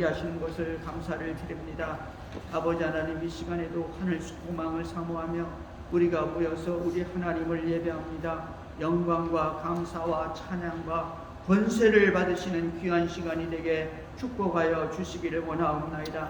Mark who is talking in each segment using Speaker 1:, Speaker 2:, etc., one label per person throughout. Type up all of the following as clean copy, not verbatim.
Speaker 1: 하시는 것을 감사를 드립니다. 아버지 하나님, 이 시간에도 하늘 소망을 사모하며 우리가 모여서 우리 하나님을 예배합니다. 영광과 감사와 찬양과 권세를 받으시는 귀한 시간이 되게 축복하여 주시기를 원하옵나이다.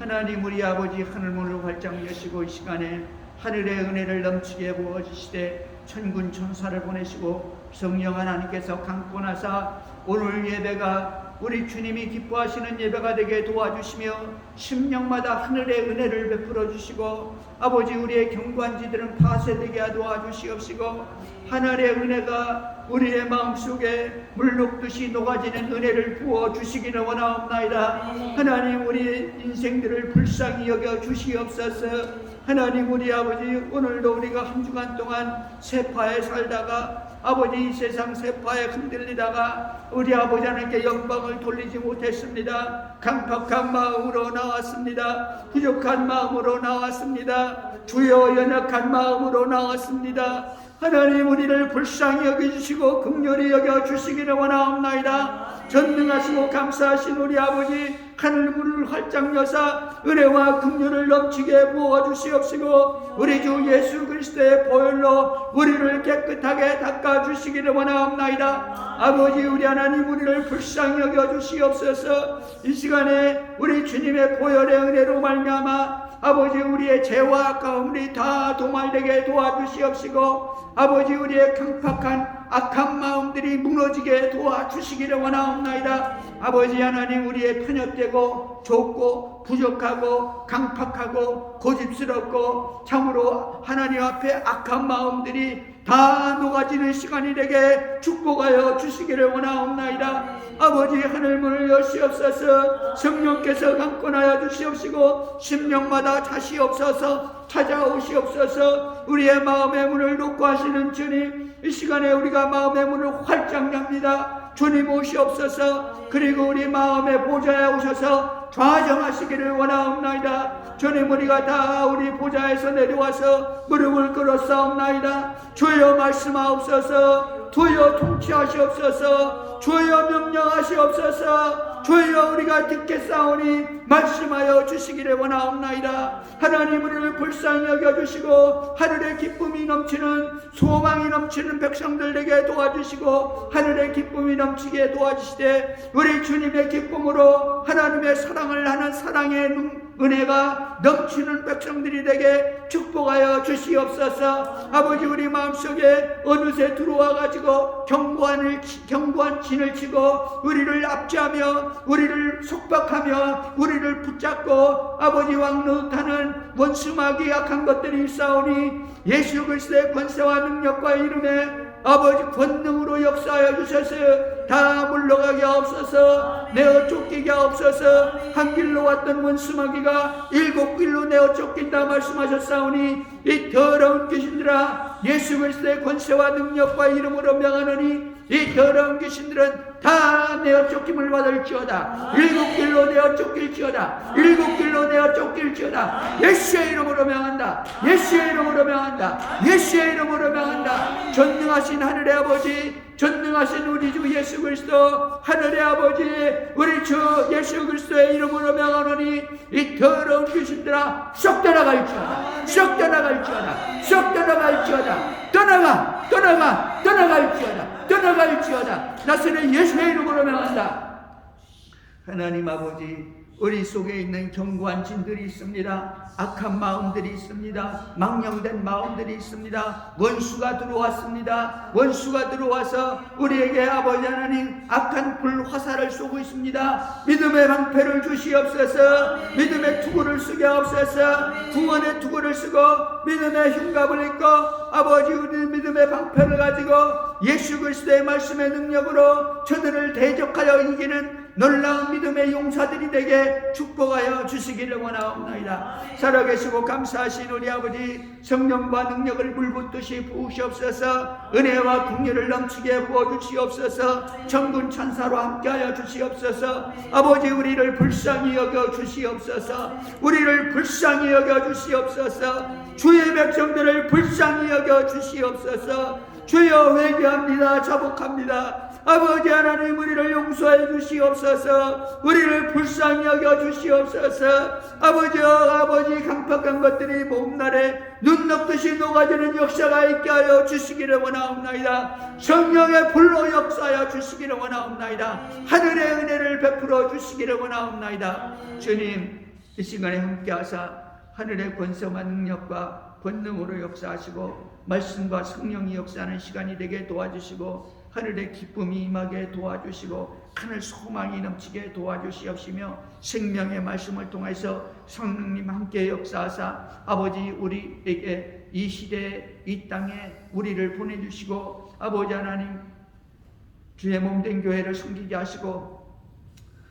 Speaker 1: 하나님, 우리 아버지 하늘문을 활짝 여시고 이 시간에 하늘의 은혜를 넘치게 부어주시되 천군 천사를 보내시고 성령 하나님께서 강권하사 오늘 예배가 우리 주님이 기뻐하시는 예배가 되게 도와주시며 심령마다 하늘의 은혜를 베풀어 주시고 아버지 우리의 경관지들은 파쇄되게 도와주시옵시고 하늘의 은혜가 우리의 마음속에 물 녹듯이 녹아지는 은혜를 부어 주시기를 원하옵나이다. 하나님, 우리 인생들을 불쌍히 여겨 주시옵소서. 하나님, 우리 아버지 오늘도 우리가 한 주간 동안 세파에 살다가 아버지 이 세상 세파에 흔들리다가 우리 아버지 하나님께 영광을 돌리지 못했습니다. 강팍한 마음으로 나왔습니다. 부족한 마음으로 나왔습니다. 주여 연약한 마음으로 나왔습니다. 하나님, 우리를 불쌍히 여겨주시고 긍휼히 여겨주시기를 원하옵나이다. 전능하시고 감사하신 우리 아버지 하늘문을 활짝 여사 은혜와 긍휼을 넘치게 부어주시옵시고 우리 주 예수 그리스도의 보혈로 우리를 깨끗하게 닦아주시기를 원하옵나이다. 아버지 우리 하나님, 우리를 불쌍히 여겨주시옵소서. 이 시간에 우리 주님의 보혈의 은혜로 말미암아 아버지 우리의 죄와 아까움이 다 도말되게 도와주시옵시고 아버지 우리의 강팍한 악한 마음들이 무너지게 도와주시기를 원하옵나이다. 아버지 하나님, 우리의 편협되고 좁고 부족하고 강팍하고 고집스럽고 참으로 하나님 앞에 악한 마음들이 다 녹아지는 시간이 되게 축복하여 주시기를 원하옵나이다. 아버지 하늘문을 여시옵소서. 성령께서 강권하여 주시옵시고 심령마다 자시옵소서. 찾아오시옵소서. 우리의 마음의 문을 놓고 하시는 주님, 이 시간에 우리가 마음의 문을 활짝 엽니다. 주님 오시옵소서. 그리고 우리 마음의 보좌에 오셔서 좌정하시기를 원하옵나이다. 주님, 우리가 다 우리 보좌에서 내려와서 무릎을 꿇었사옵나이다. 주여 말씀하옵소서. 주여 통치하시옵소서. 주여 명령하시옵소서. 주여 우리가 듣겠사오니 말씀하여 주시기를 원하옵나이다. 하나님, 우리를 불쌍히 여겨주시고 하늘의 기쁨이 넘치는 소망이 넘치는 백성들에게 도와주시고 하늘의 기쁨이 넘치게 도와주시되 우리 주님의 기쁨으로 하나님의 사랑을 하는 사랑의 은혜가 넘치는 백성들이 되게 축복하여 주시옵소서. 아버지, 우리 마음속에 어느새 들어와 가지고 경고한 진을 치고 우리를 압제하며 우리를 속박하며 우리를 붙잡고 아버지 왕노릇하는 원수마귀 약한 것들이 있사오니 예수 그리스도의 권세와 능력과 이름에 아버지 권능으로 역사하여 주셔서 다 물러가게 하옵소서. 내어 쫓기게 하옵소서. 한 길로 왔던 원수마귀가 7길로 내어 쫓긴다 말씀하셨사오니 이 더러운 귀신들아, 예수 그리스도의 권세와 능력과 이름으로 명하노니 이 더러운 귀신들은 다 내어 쫓김을 받을지어다. 7길로 내어 쫓길지어다. 7길로 내어 쫓길지어다. 예수의 이름으로 명한다. 예수의 이름으로 명한다. 예수의 이름으로 명한다. 전능하신 하늘의 아버지, 전능하신 우리 주 예수 그리스도, 하늘의 아버지, 우리 주 예수 그리스도의 이름으로 명하노니 이 더러운 귀신들아, 썩 떠나갈지어다. 썩 떠나갈지어다. 썩 떠나갈지어다. 떠나갈지어다. 나서는 예수의 이름으로 명한다. 하나님 아버지, 우리 속에 있는 견고한 진들이 있습니다. 악한 마음들이 있습니다. 망령된 마음들이 있습니다. 원수가 들어왔습니다. 원수가 들어와서 우리에게 아버지 하나님 악한 불화살을 쏘고 있습니다. 믿음의 방패를 주시옵소서. 믿음의 투구를 쓰게 하옵소서. 구원의 투구를 쓰고 믿음의 흉갑을 입고 아버지 우리 믿음의 방패를 가지고 예수 그리스도의 말씀의 능력으로 저들을 대적하여 이기는 놀라운 믿음의 용사들이 되게 축복하여 주시기를 원하옵나이다. 살아계시고 감사하신 우리 아버지, 성령과 능력을 물붓듯이 부으시옵소서. 은혜와 긍휼을 넘치게 부어주시옵소서. 천군 천사로 함께하여 주시옵소서. 아버지, 우리를 불쌍히 여겨 주시옵소서. 우리를 불쌍히 여겨 주시옵소서. 주의 백성들을 불쌍히 여겨 주시옵소서. 주여 회개합니다. 자복합니다. 아버지 하나님, 우리를 용서해 주시옵소서. 우리를 불쌍히 여겨 주시옵소서. 아버지 강팍한 것들이 봄날에 눈 녹듯이 녹아지는 역사가 있게 하여 주시기를 원하옵나이다. 성령의 불로 역사하여 주시기를 원하옵나이다. 하늘의 은혜를 베풀어 주시기를 원하옵나이다. 주님, 이 시간에 함께하사 하늘의 권세와 능력과 권능으로 역사하시고 말씀과 성령이 역사하는 시간이 되게 도와주시고 하늘의 기쁨이 임하게 도와주시고 하늘 소망이 넘치게 도와주시옵시며 생명의 말씀을 통해서 성령님 함께 역사하사 아버지 우리에게 이 시대에 이 땅에 우리를 보내주시고 아버지 하나님 주의 몸된 교회를 섬기게 하시고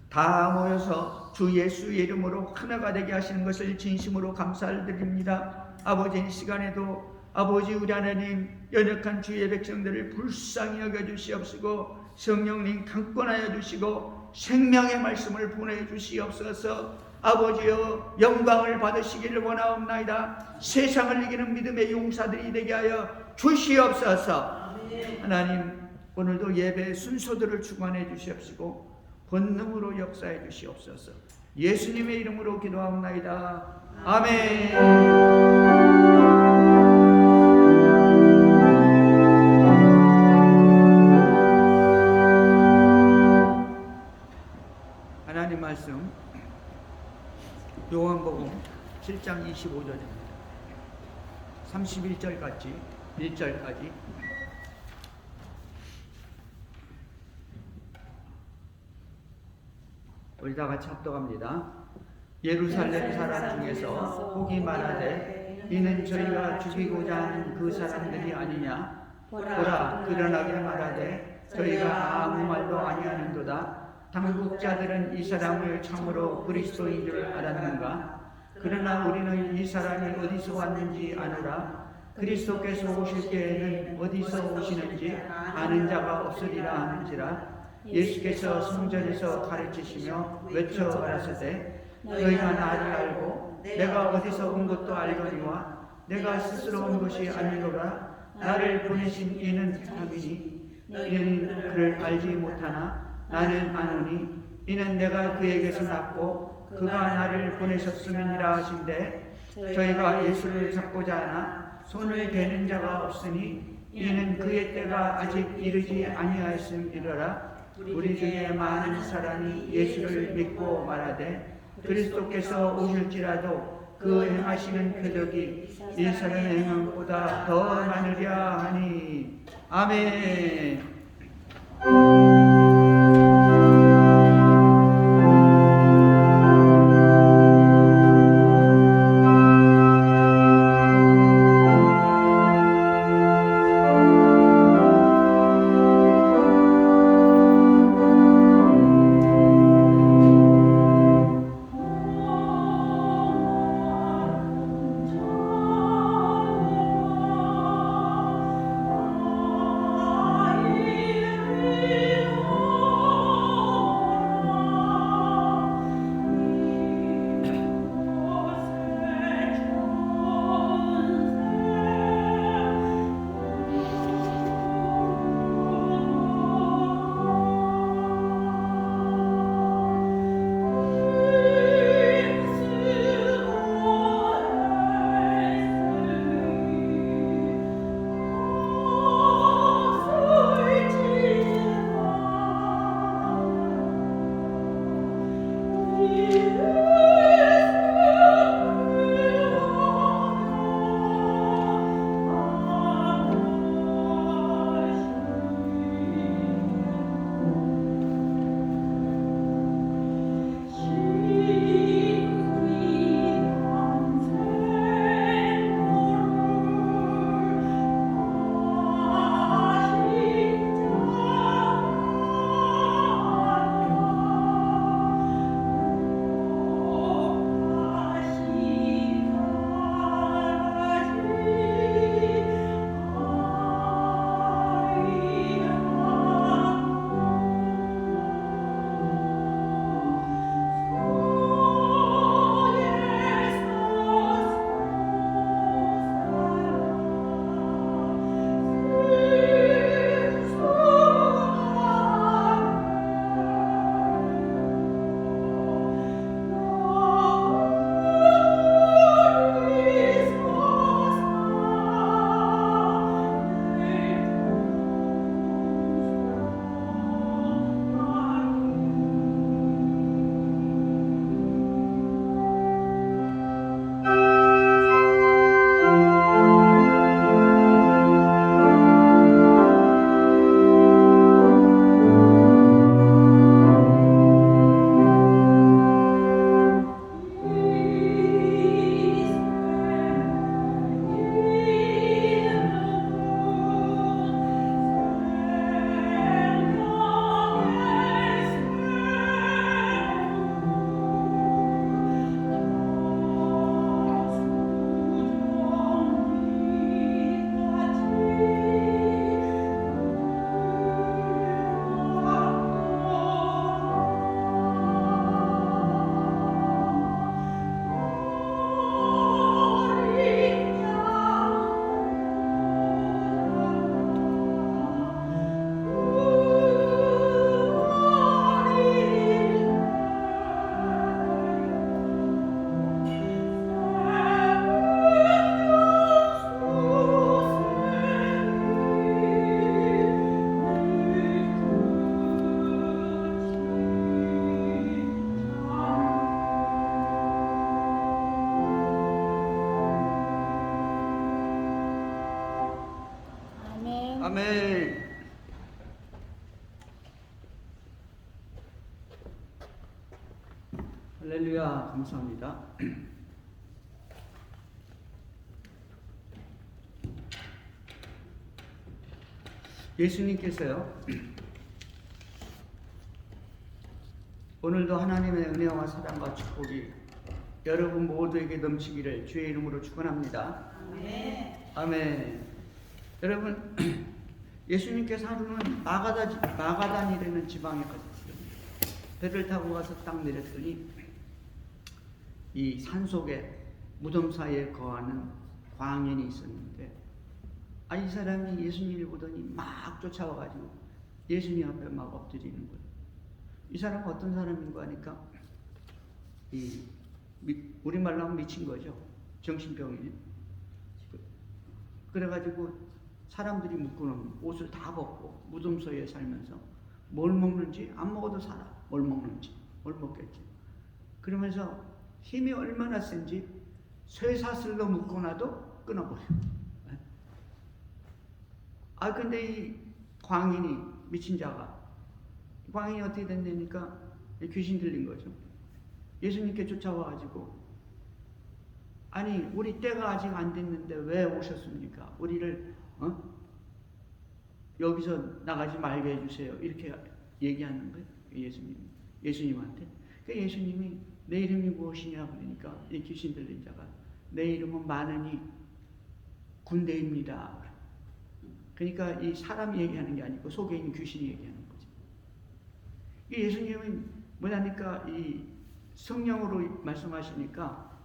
Speaker 1: 다 모여서 주 예수의 이름으로 하나가 되게 하시는 것을 진심으로 감사를 드립니다. 아버지 이 시간에도 아버지 우리 하나님 연약한 주의 백성들을 불쌍히 여겨주시옵시고 성령님 강권하여 주시고 생명의 말씀을 보내주시옵소서. 아버지여 영광을 받으시기를 원하옵나이다. 세상을 이기는 믿음의 용사들이 되게 하여 주시옵소서. 하나님 오늘도 예배 순서들을 주관해 주시옵시고 본능으로 역사해 주시옵소서. 예수님의 이름으로 기도하옵나이다. 아멘. 하나님 말씀 요한복음 7장 25절입니다. 31절까지 1절까지 우리 다 같이 합독합니다. 예루살렘 사람 중에서 혹이 말하되 이는 저희가 죽이고자 하는 그 사람들이 아니냐. 보라 그러나게 말하되 저희가 아무 말도 아니하는도다. 당국자들은 이 사람을 참으로 그리스도인 줄 알았는가. 그러나 우리는 이 사람이 어디서 왔는지 아노라. 그리스도께서 오실 때에는 어디서 오시는지 아는 자가 없으리라 하는지라. 예수께서 성전에서 가르치시며 외쳐 가라사대 너희가 나를 알고 내가 어디서 온 것도 알거니와 내가 스스로 온 것이 아니로라. 나를 보내신 이는 참이니 너희는 그를 알지 못하나 나는 아노니 이는 내가 그에게서 났고 그가 나를 보내셨음이니라 하신대. 저희가 예수를 잡고자 하나 손을 대는 자가 없으니 이는 그의 때가 아직 이르지 아니하였음이로라. 우리 중에 많은 사람이 예수를 믿고 말하되 그리스도께서 오실지라도 그 행하시는 표적이 이 사람의 행함보다 더 많으랴 하니. 아멘. 아멘. 할렐루야. 감사합니다. 예수님께서요, 오늘도 하나님의 은혜와 사랑과 축복이 여러분 모두에게 넘치기를 주의 이름으로 축원합니다. 아멘. 아멘. 여러분, 예수님께서 하루는 마가단이라는 지방에 가셨어요. 배를 타고 가서 딱 내렸더니 이 산속에 무덤 사이에 거하는 광인이 있었는데, 이 사람이 예수님을 보더니 막 쫓아와가지고 예수님 앞에 막 엎드리는 거예요. 이 사람은 어떤 사람인가 하니까 우리말로 하면 미친 거죠. 정신병이에요. 그래가지고 사람들이 묶어놓은 옷을 다 벗고 무덤소에 살면서 뭘 먹는지 안 먹어도 살아. 뭘 먹는지 뭘 먹겠지. 그러면서 힘이 얼마나 센지 쇠사슬로 묶어놔도 끊어버려요. 근데 이 광인이, 미친 자가, 광인이 어떻게 됐냐니까 귀신 들린 거죠. 예수님께 쫓아와가지고, 아니 우리 때가 아직 안 됐는데 왜 오셨습니까? 우리를 여기서 나가지 말게 해주세요. 이렇게 얘기하는 거예요. 예수님한테. 그러니까 예수님이 내 이름이 무엇이냐 그러니까 이 귀신 들린 자가 내 이름은 많으니 군대입니다. 그러니까 이 사람이 얘기하는 게 아니고 속에 있는 귀신이 얘기하는 거죠. 예수님은 뭐냐니까 이 성령으로 말씀하시니까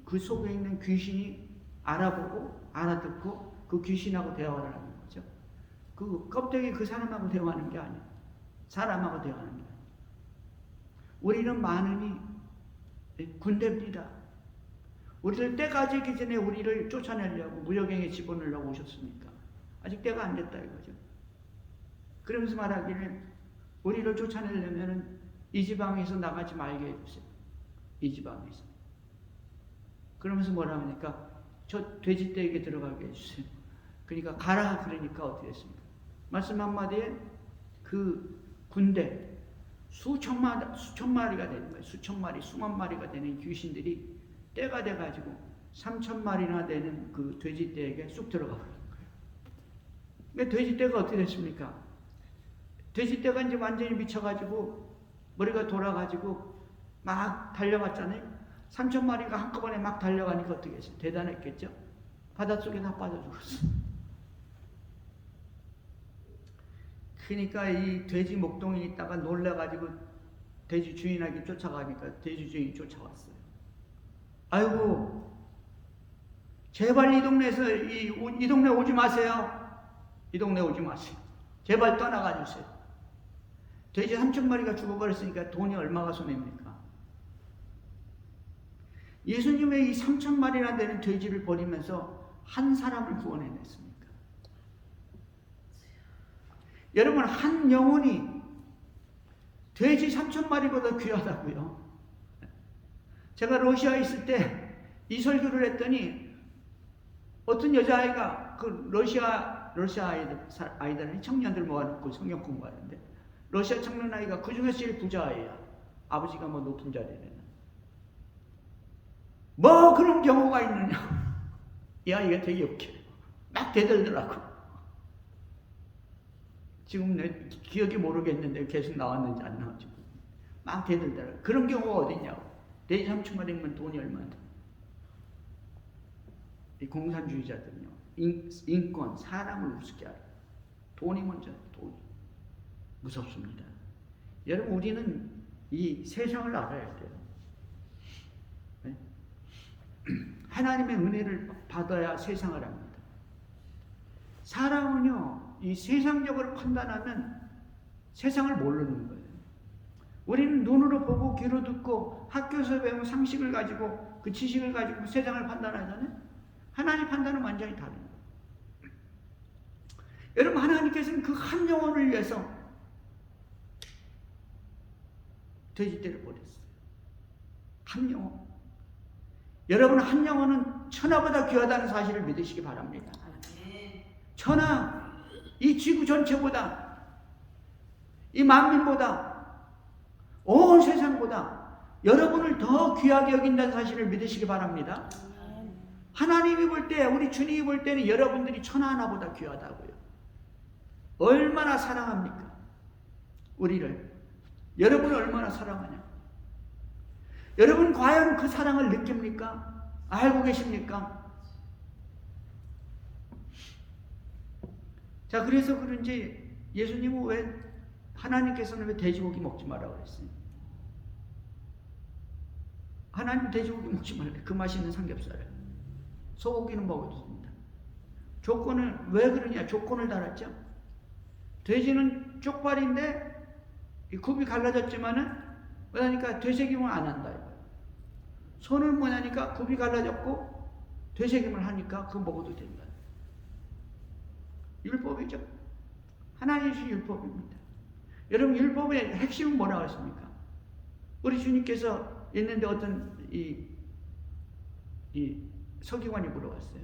Speaker 1: 그 속에 있는 귀신이 알아보고 알아듣고 그 귀신하고 대화를 하는 거죠. 그 껍데기 그 사람하고 대화하는 게 아니에요. 사람하고 대화하는 게 아니에요. 우리는 많으니 군대입니다. 우리를 때가 되기 전에 우리를 쫓아내려고 무역행에 집어넣으려고 오셨으니까 아직 때가 안 됐다 이거죠. 그러면서 말하기를 우리를 쫓아내려면 이 지방에서 나가지 말게 해주세요. 이 지방에서. 그러면서 뭐라 하니까 저 돼지떼에게 들어가게 해주세요. 그러니까 가라 그러니까 어떻게 했습니까? 말씀 한마디에 그 군대 수천 마리가 되는 거예요. 수천 마리, 수만 마리가 되는 귀신들이 때가 돼가지고 3,000마리나 되는 그 돼지떼에게 쑥 들어가 버린 거예요. 근데 돼지떼가 어떻게 됐습니까? 돼지떼가 이제 완전히 미쳐가지고 머리가 돌아가지고 막 달려갔잖아요. 3,000마리가 한꺼번에 막 달려가니까 어떻게 했어요? 대단했겠죠? 바닷속에 다 빠져 죽었어. 그러니까 이 돼지 목동이 있다가 놀래가지고 돼지 주인에게 쫓아가니까 돼지 주인이 쫓아왔어요. 아이고, 제발 이 동네에서 이 동네 오지 마세요. 이 동네 오지 마세요. 제발 떠나가 주세요. 돼지 3,000마리가 죽어버렸으니까 돈이 얼마가 손해입니까? 예수님의 이 3,000마리나 되는 돼지를 버리면서 한 사람을 구원해냈습니까? 여러분, 한 영혼이 돼지 3,000마리보다 귀하다고요. 제가 러시아에 있을 때 이 설교를 했더니 어떤 여자아이가 그 러시아 아이들 청년들 모아놓고 성경 공부하는데 러시아 청년 아이가 그 중에서 제일 부자아이야. 아버지가 뭐 높은 자리래는. 뭐 그런 경우가 있느냐. 이 아이가 되게 욕해. 막 대들더라고. 지금 내 기억이 모르겠는데 계속 나왔는지 안 나왔지. 막 대들더라고. 그런 경우가 어딨냐고. 돼지 3,000마리면 돈이 얼마인데. 이 공산주의자들은요. 인권, 사람을 우습게 알아요. 돈이 먼저, 돈이. 무섭습니다. 여러분, 우리는 이 세상을 알아야 돼요. 네? 하나님의 은혜를 받아야 세상을 압니다. 사람은요, 이 세상적으로 판단하면 세상을 모르는 거예요. 우리는 눈으로 보고 귀로 듣고 학교에서 배운 상식을 가지고 그 지식을 가지고 세상을 판단하잖아요. 하나님 판단은 완전히 다른 거예요. 여러분, 하나님께서는 그 한 영혼을 위해서 돼지떼를 보냈어요. 한 영혼. 여러분, 한 영혼은 천하보다 귀하다는 사실을 믿으시기 바랍니다. 천하, 이 지구 전체보다, 이 만민보다, 온 세상보다 여러분을 더 귀하게 여긴다는 사실을 믿으시기 바랍니다. 하나님이 볼 때, 우리 주님이 볼 때는 여러분들이 천하 하나보다 귀하다고요. 얼마나 사랑합니까? 우리를. 여러분을 얼마나 사랑하냐? 여러분 과연 그 사랑을 느낍니까? 알고 계십니까? 자, 그래서 그런지 예수님은 왜, 하나님께서는 왜 돼지고기 먹지 말라고 그랬어요? 하나님 돼지고기 먹지 말래. 그 맛있는 삼겹살을. 소고기는 먹어도 됩니다. 조건을, 왜 그러냐? 조건을 달았죠. 돼지는 쪽발인데 이 굽이 갈라졌지만은 뭐냐니까 되새김을 안 한다. 소는 뭐냐니까 굽이 갈라졌고 되새김을 하니까 그거 먹어도 된다. 율법이죠. 하나님의 율법입니다. 여러분, 율법의 핵심은 뭐라고 했습니까? 우리 주님께서 있는데 어떤 이 서기관이 물어봤어요.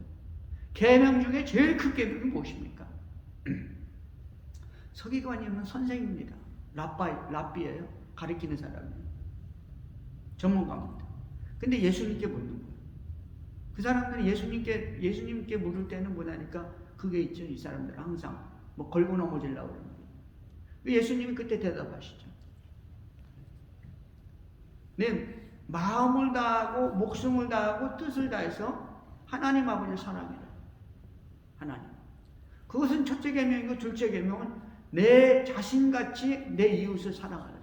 Speaker 1: 계명 중에 제일 큰 계명이 무엇입니까? 서기관이면 선생입니다. 랍비예요. 가르치는 사람이에요. 전문가입니다. 근데 예수님께 묻는 거예요. 그 사람들은 예수님께 물을 때는 뭐냐니까 그게 있죠. 이 사람들은 항상 뭐 걸고 넘어지려고 그러는 거예요. 예수님이 그때 대답하시죠. 네, 마음을 다하고 목숨을 다하고 뜻을 다해서 하나님 아버지를 사랑해라. 하나님. 그것은 첫째 계명이고 둘째 계명은 내 자신같이 내 이웃을 사랑하라.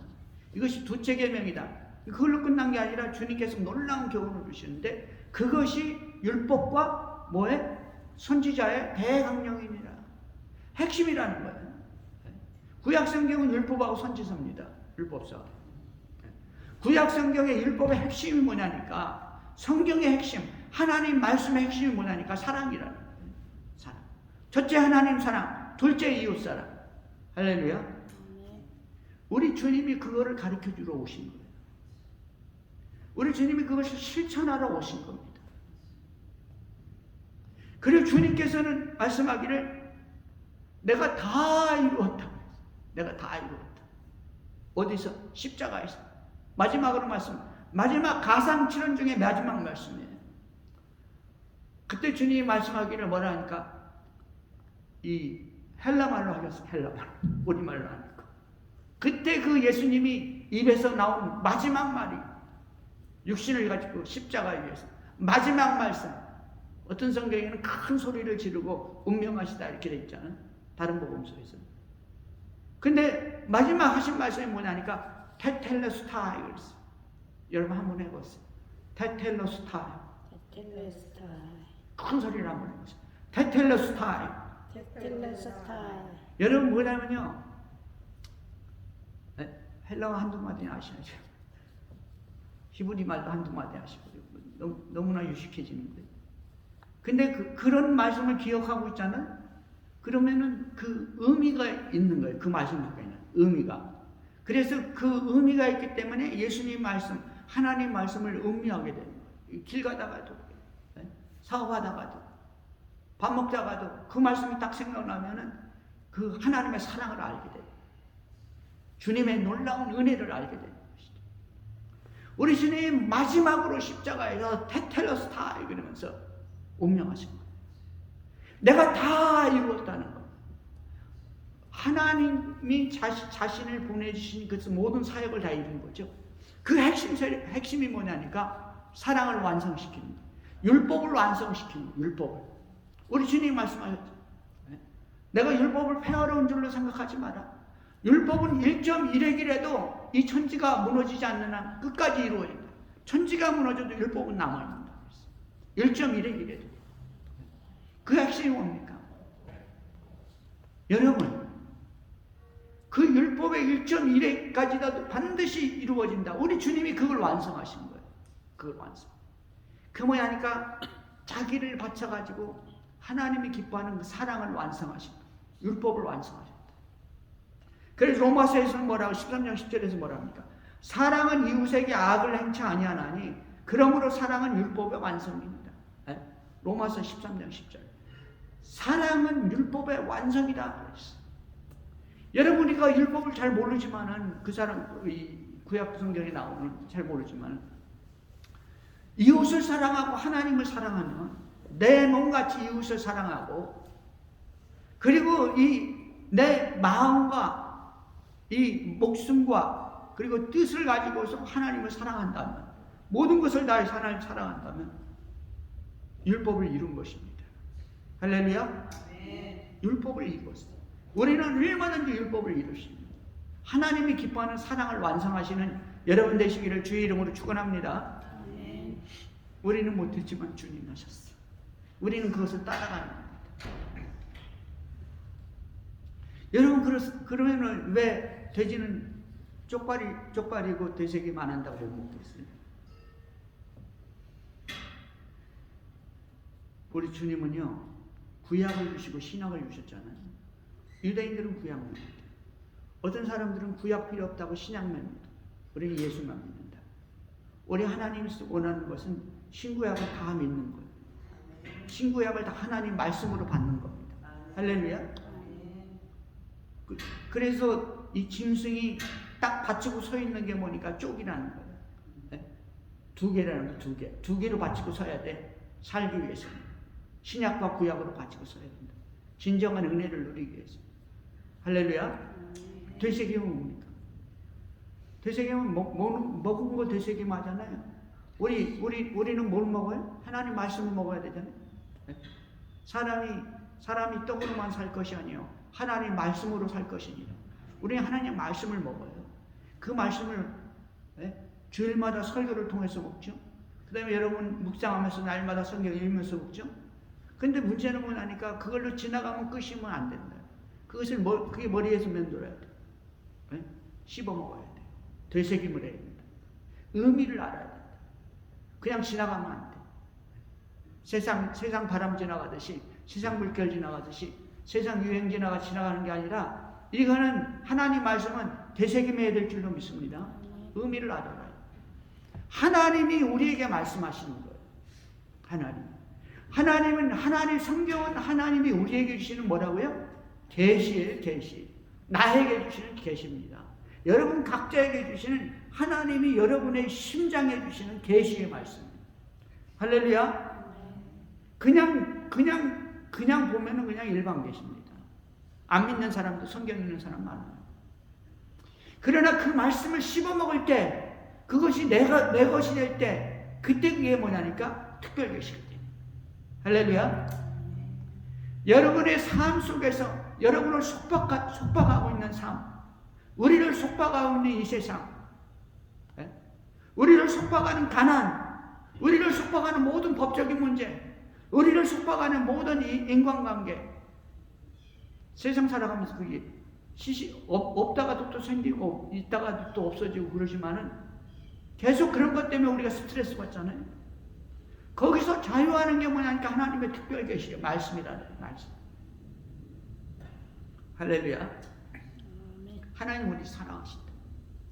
Speaker 1: 이것이 둘째 계명이다. 그걸로 끝난 게 아니라 주님께서 놀라운 교훈을 주시는데 그것이 율법과 뭐에? 선지자의 대강령이니라. 핵심이라는 거예요. 구약성경은 율법하고 선지서입니다. 율법서. 구약성경의 율법의 핵심이 뭐냐니까 성경의 핵심, 하나님 말씀의 핵심이 뭐냐니까 사랑이라는 거예요. 사랑. 첫째 하나님 사랑, 둘째 이웃 사랑. 할렐루야. 우리 주님이 그거를 가르쳐 주러 오신 거예요. 우리 주님이 그것을 실천하러 오신 겁니다. 그리고 주님께서는 말씀하기를 내가 다 이루었다. 내가 다 이루었다. 어디서? 십자가에서. 마지막으로 마지막 가상칠언 중에 마지막 말씀이에요. 그때 주님이 말씀하기를 뭐라 하니까 이 헬라말로 하셨어요. 헬라말. 우리말로 하니까. 그때 그 예수님이 입에서 나온 마지막 말이 육신을 가지고 십자가에 위해서 마지막 말씀. 어떤 성경에는 큰 소리를 지르고 운명하시다 이렇게 되어 있잖아요. 다른 복음서에서. 근데 마지막 하신 말씀이 뭐냐니까 테텔레스타 이랬어요. 여러분 한번 해보세요. 테텔레스타. 큰 소리를 한번 해보세요. 테텔레스타. 여러분 뭐냐면요. 헬라어 한두 마디 아시죠? 히브리 말도 한두 마디 아시고 너무나 유식해지는데. 근데 그런 말씀을 기억하고 있잖아요. 그러면은 그 의미가 있는 거예요. 그 말씀 속에는 의미가. 그래서 그 의미가 있기 때문에 예수님 말씀, 하나님 말씀을 음미하게 되는 거예요. 길 가다가도, 사업하다가도, 밥 먹다가도 그 말씀이 딱 생각나면은 그 하나님의 사랑을 알게 돼요. 주님의 놀라운 은혜를 알게 되는 것이죠. 우리 주님 마지막으로 십자가에서 테텔레스타 이러면서 운명하신 거예요. 내가 다 이루었다는 것. 하나님이 자신을 보내주신 그 모든 사역을 다 이룬 거죠. 그 핵심이 뭐냐니까 사랑을 완성시키는 거예요. 율법을 완성시키는 거예요. 율법을. 우리 주님이 말씀하셨죠. 내가 율법을 폐허로운 줄로 생각하지 마라. 율법은 1.1핵이라도 이 천지가 무너지지 않는 한 끝까지 이루어진다. 천지가 무너져도 율법은 남아있는다. 1.1핵이라도. 그 핵심이 뭡니까? 여러분, 그 율법의 1.1핵까지도 반드시 이루어진다. 우리 주님이 그걸 완성하신 거예요. 그걸 완성. 그 뭐냐니까 자기를 바쳐가지고 하나님이 기뻐하는 그 사랑을 완성하신 거예요. 율법을 완성하셨다. 그래서 로마서에서는 뭐라고 13장 10절에서 뭐라 합니까? 사랑은 이웃에게 악을 행치 아니하나니 그러므로 사랑은 율법의 완성입니다. 로마서 13장 10절. 사랑은 율법의 완성이다 그랬어. 여러분, 우리가 율법을 잘 모르지만은 그 사람, 이 구약 성경에 나오는 잘 모르지만 이웃을 사랑하고 하나님을 사랑하면 내 몸같이 이웃을 사랑하고, 그리고 이 내 마음과 이 목숨과 그리고 뜻을 가지고서 하나님을 사랑한다면, 모든 것을 다해 하나님을 사랑한다면 율법을 이룬 것입니다. 할렐루야. 율법을 이뤘어요. 우리는 얼마든지 율법을 이루십니다. 하나님이 기뻐하는 사랑을 완성하시는 여러분 되시기를 주의 이름으로 축원합니다. 우리는 못했지만 주님 하셨어. 우리는 그것을 따라가는 겁니다. 여러분, 그러면 왜 돼지는 쪽발이고 되새김 안 한다고 못 먹겠어요? 우리 주님은요, 구약을 주시고 신약을 주셨잖아요. 유대인들은 구약만 믿어요. 어떤 사람들은 구약 필요 없다고 신약만 믿어요. 우리는 예수만 믿는다. 우리 하나님이 원하는 것은 신구약을 다 믿는 거예요. 신구약을 다 하나님 말씀으로 받는 겁니다. 할렐루야. 그래서 이 짐승이 딱 받치고 서 있는 게 뭐니까 쪽이라는 거예요. 네? 두 개라는 거, 두 개. 두 개로 받치고 서야 돼. 살기 위해서는. 신약과 구약으로 받치고 서야 된다. 진정한 은혜를 누리기 위해서. 할렐루야. 되새김은 뭡니까? 되새김은 먹은 거 되새김 하잖아요. 우리는 뭘 먹어요? 하나님 말씀을 먹어야 되잖아요. 네? 사람이 떡으로만 살 것이 아니요 하나님 말씀으로 살 것이니라. 우리는 하나님 말씀을 먹어요. 그 말씀을 주일마다 설교를 통해서 먹죠. 그 다음에 여러분 묵상하면서 날마다 성경 읽으면서 먹죠. 근데 문제는 뭐냐니까 그걸로 지나가면 끝이면 안 된다. 그게 머리에서 맴돌아야 돼. 씹어 먹어야 돼. 되새김을 해야 된다. 의미를 알아야 된다. 그냥 지나가면 안 돼. 세상 바람 지나가듯이, 세상 물결 지나가듯이, 세상 유행 지나가는 게 아니라, 이거는 하나님 말씀은 되새김해야 될 줄로 믿습니다. 의미를 알아요. 하나님이 우리에게 말씀하시는 거예요. 하나님 성경은 하나님이 우리에게 주시는 뭐라고요? 계시예요, 계시. 나에게 주시는 계시입니다. 여러분 각자에게 주시는, 하나님이 여러분의 심장에 주시는 계시의 말씀입니다. 할렐루야. 그냥 보면은 그냥 일반 계시입니다. 안 믿는 사람도 성경 읽는 사람 많아요. 그러나 그 말씀을 씹어 먹을 때, 그것이 내 것이 될 때, 그때 그게 뭐냐니까 특별 계시거든요. 할렐루야. 여러분의 삶 속에서 여러분을 속박하고 있는 삶, 우리를 속박하고 있는 이 세상, 우리를 속박하는 가난, 우리를 속박하는 모든 법적인 문제, 우리를 속박하는 모든 이 인간관계, 세상 살아가면서 그게 없다가도 또 생기고 있다가도 또 없어지고 그러지만은 계속 그런 것 때문에 우리가 스트레스 받잖아요. 거기서 자유하는 게 뭐냐니까 하나님의 특별 계시예요. 말씀이라는 말씀. 할렐루야. 하나님 우리 사랑하신다.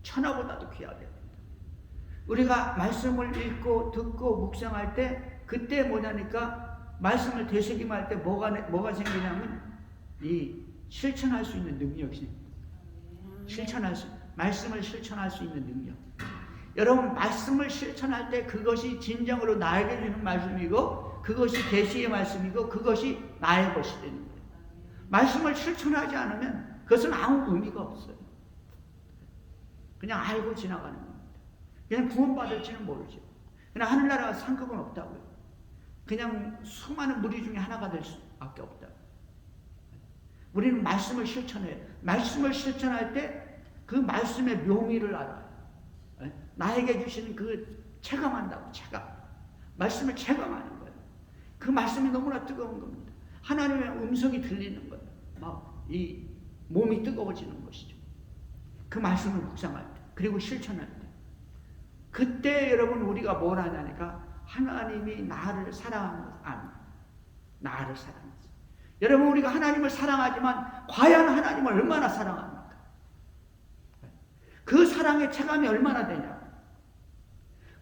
Speaker 1: 천하보다도 귀하다. 우리가 말씀을 읽고 듣고 묵상할 때, 그때 뭐냐니까 말씀을 되새김할 때 뭐가 생기냐면 이 실천할 수 있는 능력이 말씀을 실천할 수 있는 능력. 여러분 말씀을 실천할 때 그것이 진정으로 나에게 주는 말씀이고, 그것이 계시의 말씀이고, 그것이 나의 것이 되는 거예요. 말씀을 실천하지 않으면 그것은 아무 의미가 없어요. 그냥 알고 지나가는 겁니다. 그냥 구원받을지는 모르죠. 그냥 하늘나라가 상급은 없다고요. 그냥 수많은 무리 중에 하나가 될 수밖에 없다. 우리는 말씀을 실천해요. 말씀을 실천할 때 그 말씀의 묘미를 알아요. 나에게 주시는 그 체감한다고, 말씀을 체감하는 거예요. 그 말씀이 너무나 뜨거운 겁니다. 하나님의 음성이 들리는 거예요. 막 이 몸이 뜨거워지는 것이죠. 그 말씀을 묵상할 때, 그리고 실천할 때, 그때 여러분 우리가 뭘 하냐니까 하나님이 나를 사랑하는 것을 압니다. 나를 사랑하는 것. 여러분 우리가 하나님을 사랑하지만 과연 하나님을 얼마나 사랑합니까? 그 사랑의 체감이 얼마나 되냐?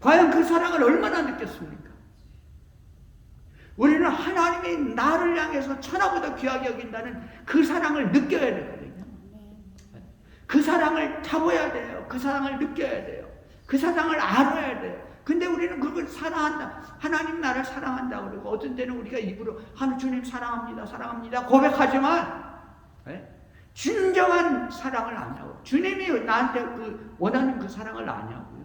Speaker 1: 과연 그 사랑을 얼마나 느꼈습니까? 우리는 하나님이 나를 향해서 천하보다 귀하게 여긴다는 그 사랑을 느껴야 되거든요. 그 사랑을 타보야 돼요. 그 사랑을 느껴야 돼요. 그 사랑을 알아야 돼요. 근데 우리는 그걸 사랑한다. 하나님 나를 사랑한다 그러고 어떤 때는 우리가 입으로 하나님 주님 사랑합니다. 사랑합니다. 고백하지만 진정한 사랑을 아냐고. 주님이 나한테 원하는 그 사랑을 아냐고요.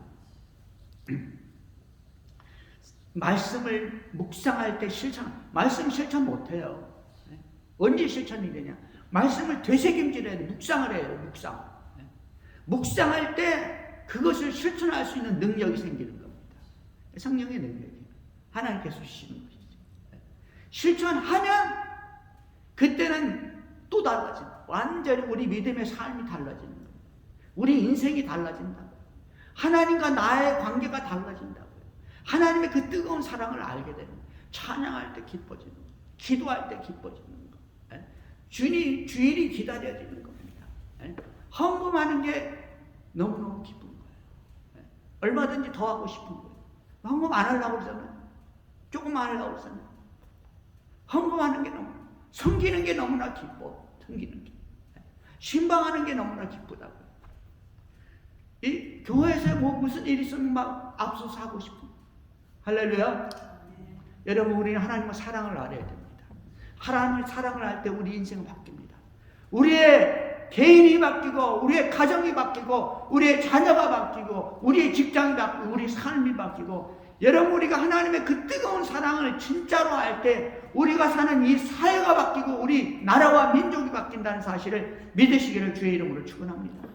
Speaker 1: 말씀을 묵상할 때 말씀 실천 못해요. 언제 실천이 되냐? 말씀을 되새김질해야 돼. 묵상을 해요. 묵상할 때 그것을 실천할 수 있는 능력이 생기는 겁니다. 성령의 능력이 하나님께서 주시는 것이죠. 실천하면 그때는 또 달라진다. 완전히 우리 믿음의 삶이 달라지는 겁니다. 우리 인생이 달라진다고요. 하나님과 나의 관계가 달라진다고요. 하나님의 그 뜨거운 사랑을 알게 되는 거예요. 찬양할 때 기뻐지는 거예요. 기도할 때 기뻐지는 거예요. 주일이 기다려지는 겁니다. 헌금하는 게 너무너무 기쁜 거예요. 얼마든지 더 하고 싶은 거예요. 헌금 안 하려고 그러잖아요. 조금 안 하려고 그러잖아요. 헌금하는 게 섬기는 게 너무나 기뻐. 섬기는 게. 신방하는 게 너무나 기쁘다고요. 이 교회에서 무슨 일이 있으면 막 앞서서 하고 싶은 거예요. 할렐루야. 여러분, 우리는 하나님의 사랑을 알아야 됩니다. 하나님의 사랑을 알 때 우리 인생은 바뀝니다. 우리의 개인이 바뀌고, 우리의 가정이 바뀌고, 우리의 자녀가 바뀌고, 우리의 직장이 바뀌고, 우리 삶이 바뀌고, 여러분, 우리가 하나님의 그 뜨거운 사랑을 진짜로 알 때 우리가 사는 이 사회가 바뀌고 우리 나라와 민족이 바뀐다는 사실을 믿으시기를 주의 이름으로 축원합니다.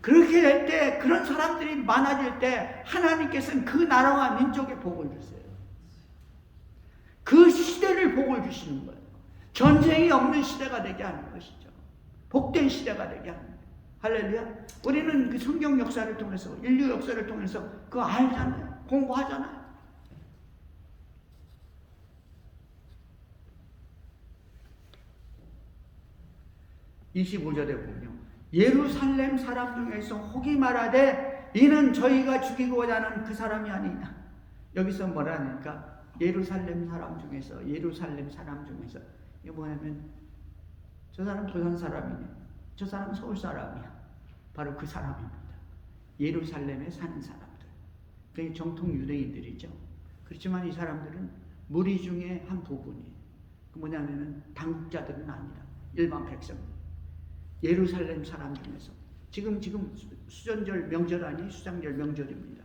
Speaker 1: 그렇게 될 때, 그런 사람들이 많아질 때 하나님께서는 그 나라와 민족에 복을 주세요. 그 시대를 복을 주시는 거예요. 전쟁이 없는 시대가 되게 하는 것이죠. 복된 시대가 되게 하는 거예요. 할렐루야. 우리는 그 성경 역사를 통해서, 인류 역사를 통해서 그거 알잖아요. 공부하잖아요. (25절에) 보면 예루살렘 사람 중에서 혹이 말하되 이는 저희가 죽이고자 하는 그 사람이 아니냐. 여기서 뭐라니까 예루살렘 사람 중에서 이게 뭐냐면 저 사람 부산 사람이네, 저 사람 서울 사람이야. 바로 그 사람입니다. 예루살렘에 사는 사람들. 그게 정통 유대인들이죠. 그렇지만 이 사람들은 무리 중에 한 부분이에요. 뭐냐면은 당국자들은 아니라 일반 백성. 예루살렘 사람 중에서 지금 수전절 명절 아니 수장절 명절입니다.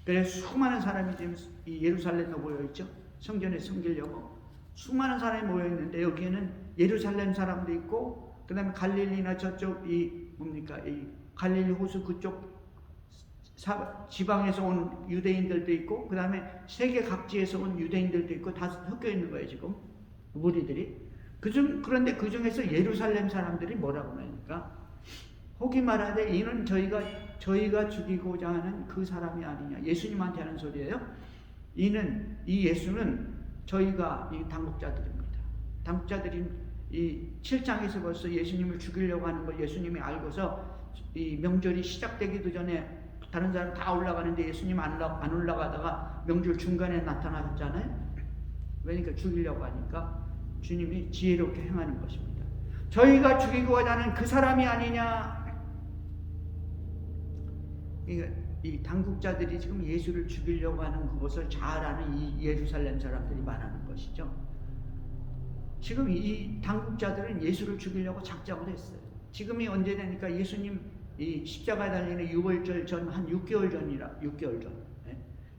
Speaker 1: 그래서 수많은 사람이 지금 이 예루살렘에 모여 있죠. 성전에 섬기려고 수많은 사람이 모여 있는데 여기에는 예루살렘 사람도 있고, 그다음에 갈릴리나 저쪽 이 갈릴리 호수 그쪽 지방에서 온 유대인들도 있고, 그다음에 세계 각지에서 온 유대인들도 있고, 다 섞여 있는 거예요 지금 무리들이. 그런데 그 중에서 예루살렘 사람들이 뭐라고 하니까 혹이 말하되 이는 저희가 죽이고자 하는 그 사람이 아니냐. 예수님한테 하는 소리예요. 이 예수는 저희가 이 당국자들입니다. 당국자들이 이 7장에서 벌써 예수님을 죽이려고 하는 걸 예수님이 알고서 이 명절이 시작되기도 전에 다른 사람 다 올라가는데 예수님 안 올라가다가 명절 중간에 나타나셨잖아요. 그러니까 죽이려고 하니까 주님이 지혜롭게 행하는 것입니다. 저희가 죽이고자 하는 그 사람이 아니냐. 이 당국자들이 지금 예수를 죽이려고 하는 그것을 잘 아는 이 예루살렘 사람들이 말하는 것이죠. 지금 이 당국자들은 예수를 죽이려고 작정을 했어요. 지금이 언제 되니까 예수님 이 십자가에 달리는 6월절 전 한 6개월 전.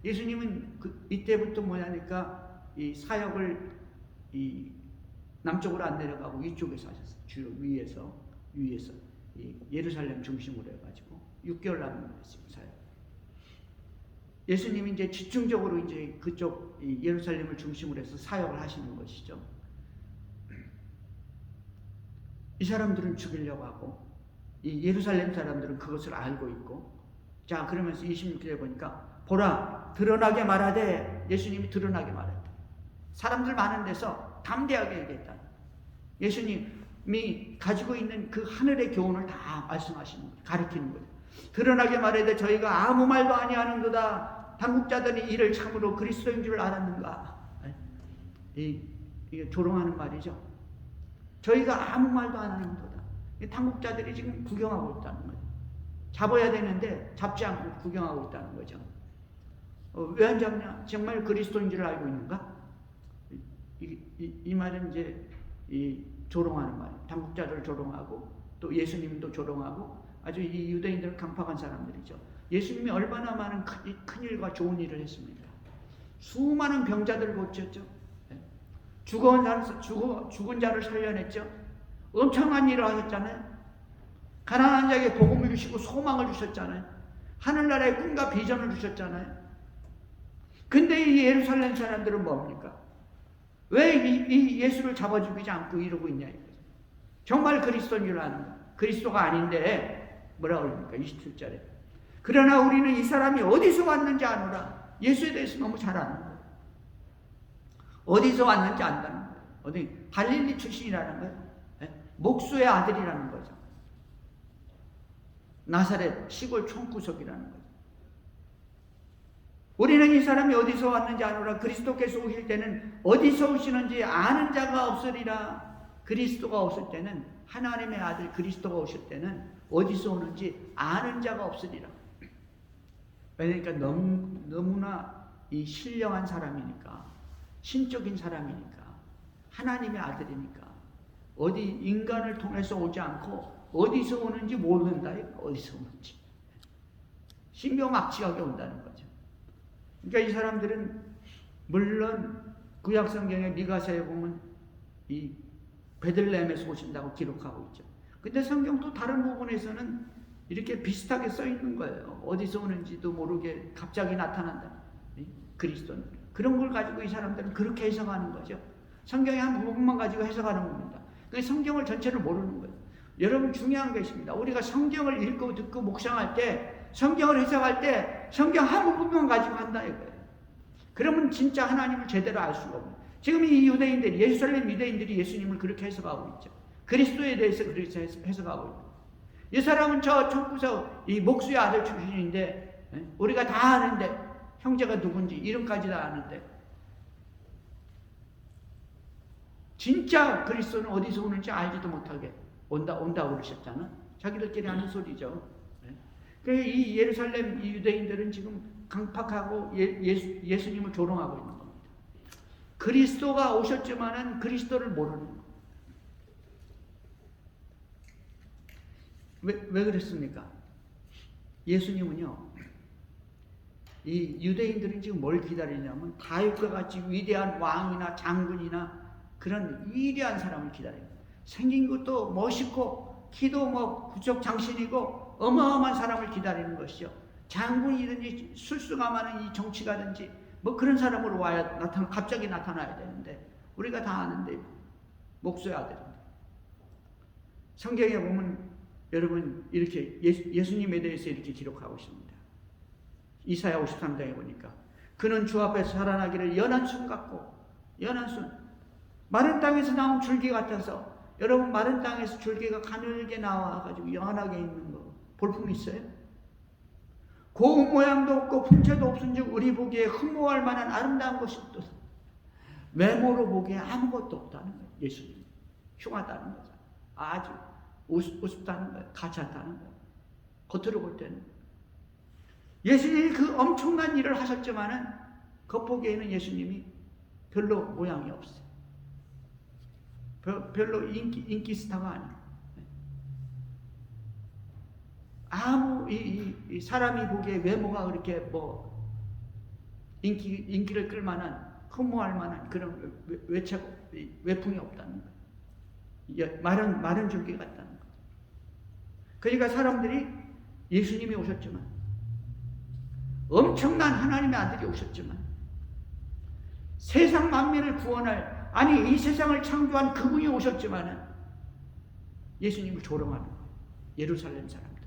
Speaker 1: 예수님은 이때부터 뭐냐니까 이 사역을 이 남쪽으로 안 내려가고 위쪽에서 하셨어요. 주로 위에서 이 예루살렘 중심으로 해가지고 6개월 남았어요. 사역. 예수님이 이제 집중적으로 이제 그쪽 이 예루살렘을 중심으로 해서 사역을 하시는 것이죠. 이 사람들은 죽이려고 하고 이 예루살렘 사람들은 그것을 알고 있고, 자 그러면서 26절에 보니까 보라 드러나게 말하되, 예수님이 드러나게 말했다. 사람들 많은 데서 담대하게 얘기했다. 예수님이 가지고 있는 그 하늘의 교훈을 다 말씀하시는 거예요. 가르치는 거예요. 드러나게 말하되 저희가 아무 말도 아니하는도다. 당국자들이 이를 참으로 그리스도인 줄 알았는가. 이게 조롱하는 말이죠. 저희가 아무 말도 안 하는 거다. 당국자들이 지금 구경하고 있다는 거죠. 잡아야 되는데 잡지 않고 구경하고 있다는 거죠. 왜 안 잡냐? 정말 그리스도인 줄 알고 있는가? 이 말은 이제 조롱하는 말. 당국자를 조롱하고 또 예수님도 조롱하고 아주 이 유대인들은 강팍한 사람들이죠. 예수님이 얼마나 많은 큰 일과 좋은 일을 했습니까? 수많은 병자들을 고쳤죠. 죽은 자를 살려냈죠. 엄청난 일을 하셨잖아요. 가난한 자에게 복음을 주시고 소망을 주셨잖아요. 하늘나라의 꿈과 비전을 주셨잖아요. 근데 이 예루살렘 사람들은 뭡니까? 왜 이 예수를 잡아 죽이지 않고 이러고 있냐 이거죠. 정말 그리스도인 줄 아는 거예요. 그리스도가 아닌데 뭐라 그럽니까? 27절에. 그러나 우리는 이 사람이 어디서 왔는지 아노라. 예수에 대해서 너무 잘 아는 거예요. 어디서 왔는지 안다는 거예요. 어디 갈릴리 출신이라는 거예요. 목수의 아들이라는 거죠. 나사렛 시골 총구석이라는 거죠. 우리는 이 사람이 어디서 왔는지 아노라. 그리스도께서 오실 때는 어디서 오시는지 아는 자가 없으리라. 그리스도가 오실 때는, 하나님의 아들 그리스도가 오실 때는 어디서 오는지 아는 자가 없으리라. 그러니까 너무나 이 신령한 사람이니까, 신적인 사람이니까, 하나님의 아들이니까 어디 인간을 통해서 오지 않고 어디서 오는지 모른다. 어디서 오는지 신묘막측하게 온다는 거죠. 그러니까 이 사람들은 물론 구약 성경의 미가서에 보면 이 베들레헴에서 오신다고 기록하고 있죠. 근데 성경도 다른 부분에서는 이렇게 비슷하게 써 있는 거예요. 어디서 오는지도 모르게 갑자기 나타난다. 그리스도는. 그런 걸 가지고 이 사람들은 그렇게 해석하는 거죠. 성경의 한 부분만 가지고 해석하는 겁니다. 그 성경을 전체를 모르는 거예요. 여러분 중요한 것입니다. 우리가 성경을 읽고 듣고 묵상할 때, 성경을 해석할 때 성경 한 부분만 가지고 한다 이거예요. 그러면 진짜 하나님을 제대로 알 수가 없는. 지금 이 유대인들이, 예루살렘 유대인들이 예수님을 그렇게 해석하고 있죠. 그리스도에 대해서 그렇게 해석하고 있고. 이 사람은 저 총구석 이 목수의 아들 출신인데 우리가 다 아는데, 형제가 누군지 이름까지 다 아는데, 진짜 그리스도는 어디서 오는지 알지도 못하게 온다고 그러셨잖아. 자기들끼리 하는 소리죠. 이 예루살렘 이 유대인들은 지금 강팍하고 예수님을 조롱하고 있는 겁니다. 그리스도가 오셨지만은 그리스도를 모르는 겁니다. 왜 그랬습니까? 예수님은요, 이 유대인들은 지금 뭘 기다리냐면 다윗과 같이 위대한 왕이나 장군이나 그런 위대한 사람을 기다려요. 생긴 것도 멋있고 키도 뭐 부쩍 장신이고 어마어마한 사람을 기다리는 것이죠. 장군이든지 술수가 많은 이 정치가든지 뭐 그런 사람으로 와야 갑자기 나타나야 되는데, 우리가 다 아는데 목수의 아들인데. 성경에 보면 여러분 이렇게 예수님에 대해서 이렇게 기록하고 있습니다. 이사야 53장에 보니까 그는 주 앞에서 살아나기를 연한 순 같고, 연한 순, 마른 땅에서 나온 줄기 같아서. 여러분 마른 땅에서 줄기가 가늘게 나와가지고 연하게 있는 거 볼품 있어요? 고운 모양도 없고 풍채도 없은즉 우리 보기에 흠모할 만한 아름다운 것이 없도다. 외모로 보기에 아무것도 없다는 거예요. 예수님 흉하다는 거죠. 아주 우습다는 거예요. 가찮다는 거예요. 겉으로 볼 때는. 예수님이 그 엄청난 일을 하셨지만은 겉보기에는 예수님이 별로 모양이 없어요. 별로 인기 스타가 아니에요. 아무 이 사람이 보기에 외모가 그렇게 뭐 인기를 끌만한, 흠모할 만한 그런 외풍이 없다는 거예요. 마른 줄기 같다는 거예요. 그러니까 사람들이 예수님이 오셨지만, 엄청난 하나님의 아들이 오셨지만, 세상 만민을 구원할, 아니 이 세상을 창조한 그분이 오셨지만은 예수님을 조롱하는 거예요. 예루살렘 사람들,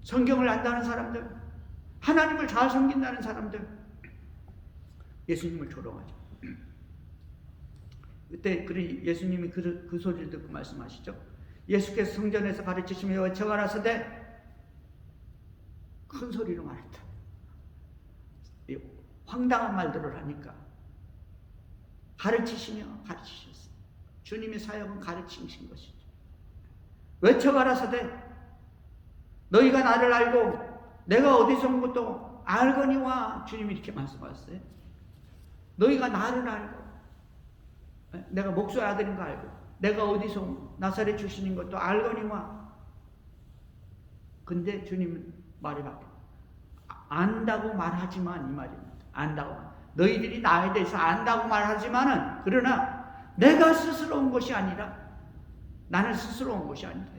Speaker 1: 성경을 안다는 사람들, 하나님을 잘 섬긴다는 사람들, 예수님을 조롱하죠. 그때 예수님이 그 소리를 듣고 말씀하시죠. 예수께서 성전에서 가르치시며 외쳐가라사대 큰 소리로 말했다. 황당한 말들을 하니까 가르치시며 가르치셨어요. 주님의 사역은 가르치신 것이죠. 외쳐가라사대 너희가 나를 알고 내가 어디서 온 것도 알거니와. 주님이 이렇게 말씀하셨어요. 너희가 나를 알고 내가 목소리 아들인 거 알고 내가 어디서 나사렛 출신인 것도 알거니와. 근데 주님은 말이 바뀌어요. 안다고 말하지만, 이 말입니다. 안다고. 너희들이 나에 대해서 안다고 말하지만은, 그러나 내가 스스로 온 것이 아니라, 나는 스스로 온 것이 아니다.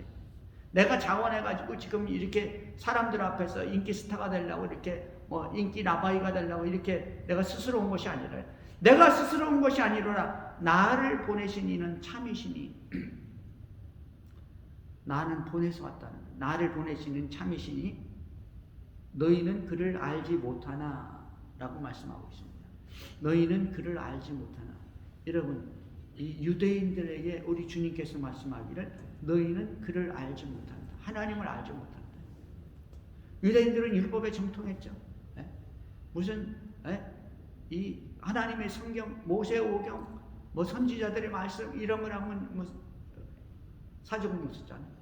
Speaker 1: 내가 자원해가지고 지금 이렇게 사람들 앞에서 인기 스타가 되려고, 이렇게 뭐 인기 라바이가 되려고 이렇게 내가 스스로 온 것이 아니라, 내가 스스로 온 것이 아니라 나를 보내신 이는 참이시니, 나는 보내서 왔다는 거예요. 나를 보내시는 참이시니 너희는 그를 알지 못하나 라고 말씀하고 있습니다. 너희는 그를 알지 못하나. 여러분, 이 유대인들에게 우리 주님께서 말씀하기를 너희는 그를 알지 못한다. 하나님을 알지 못한다. 유대인들은 율법에 정통했죠. 무슨 이 하나님의 성경, 모세오경, 뭐 선지자들의 말씀 이런 거랑은 뭐 사정이 없었잖아요.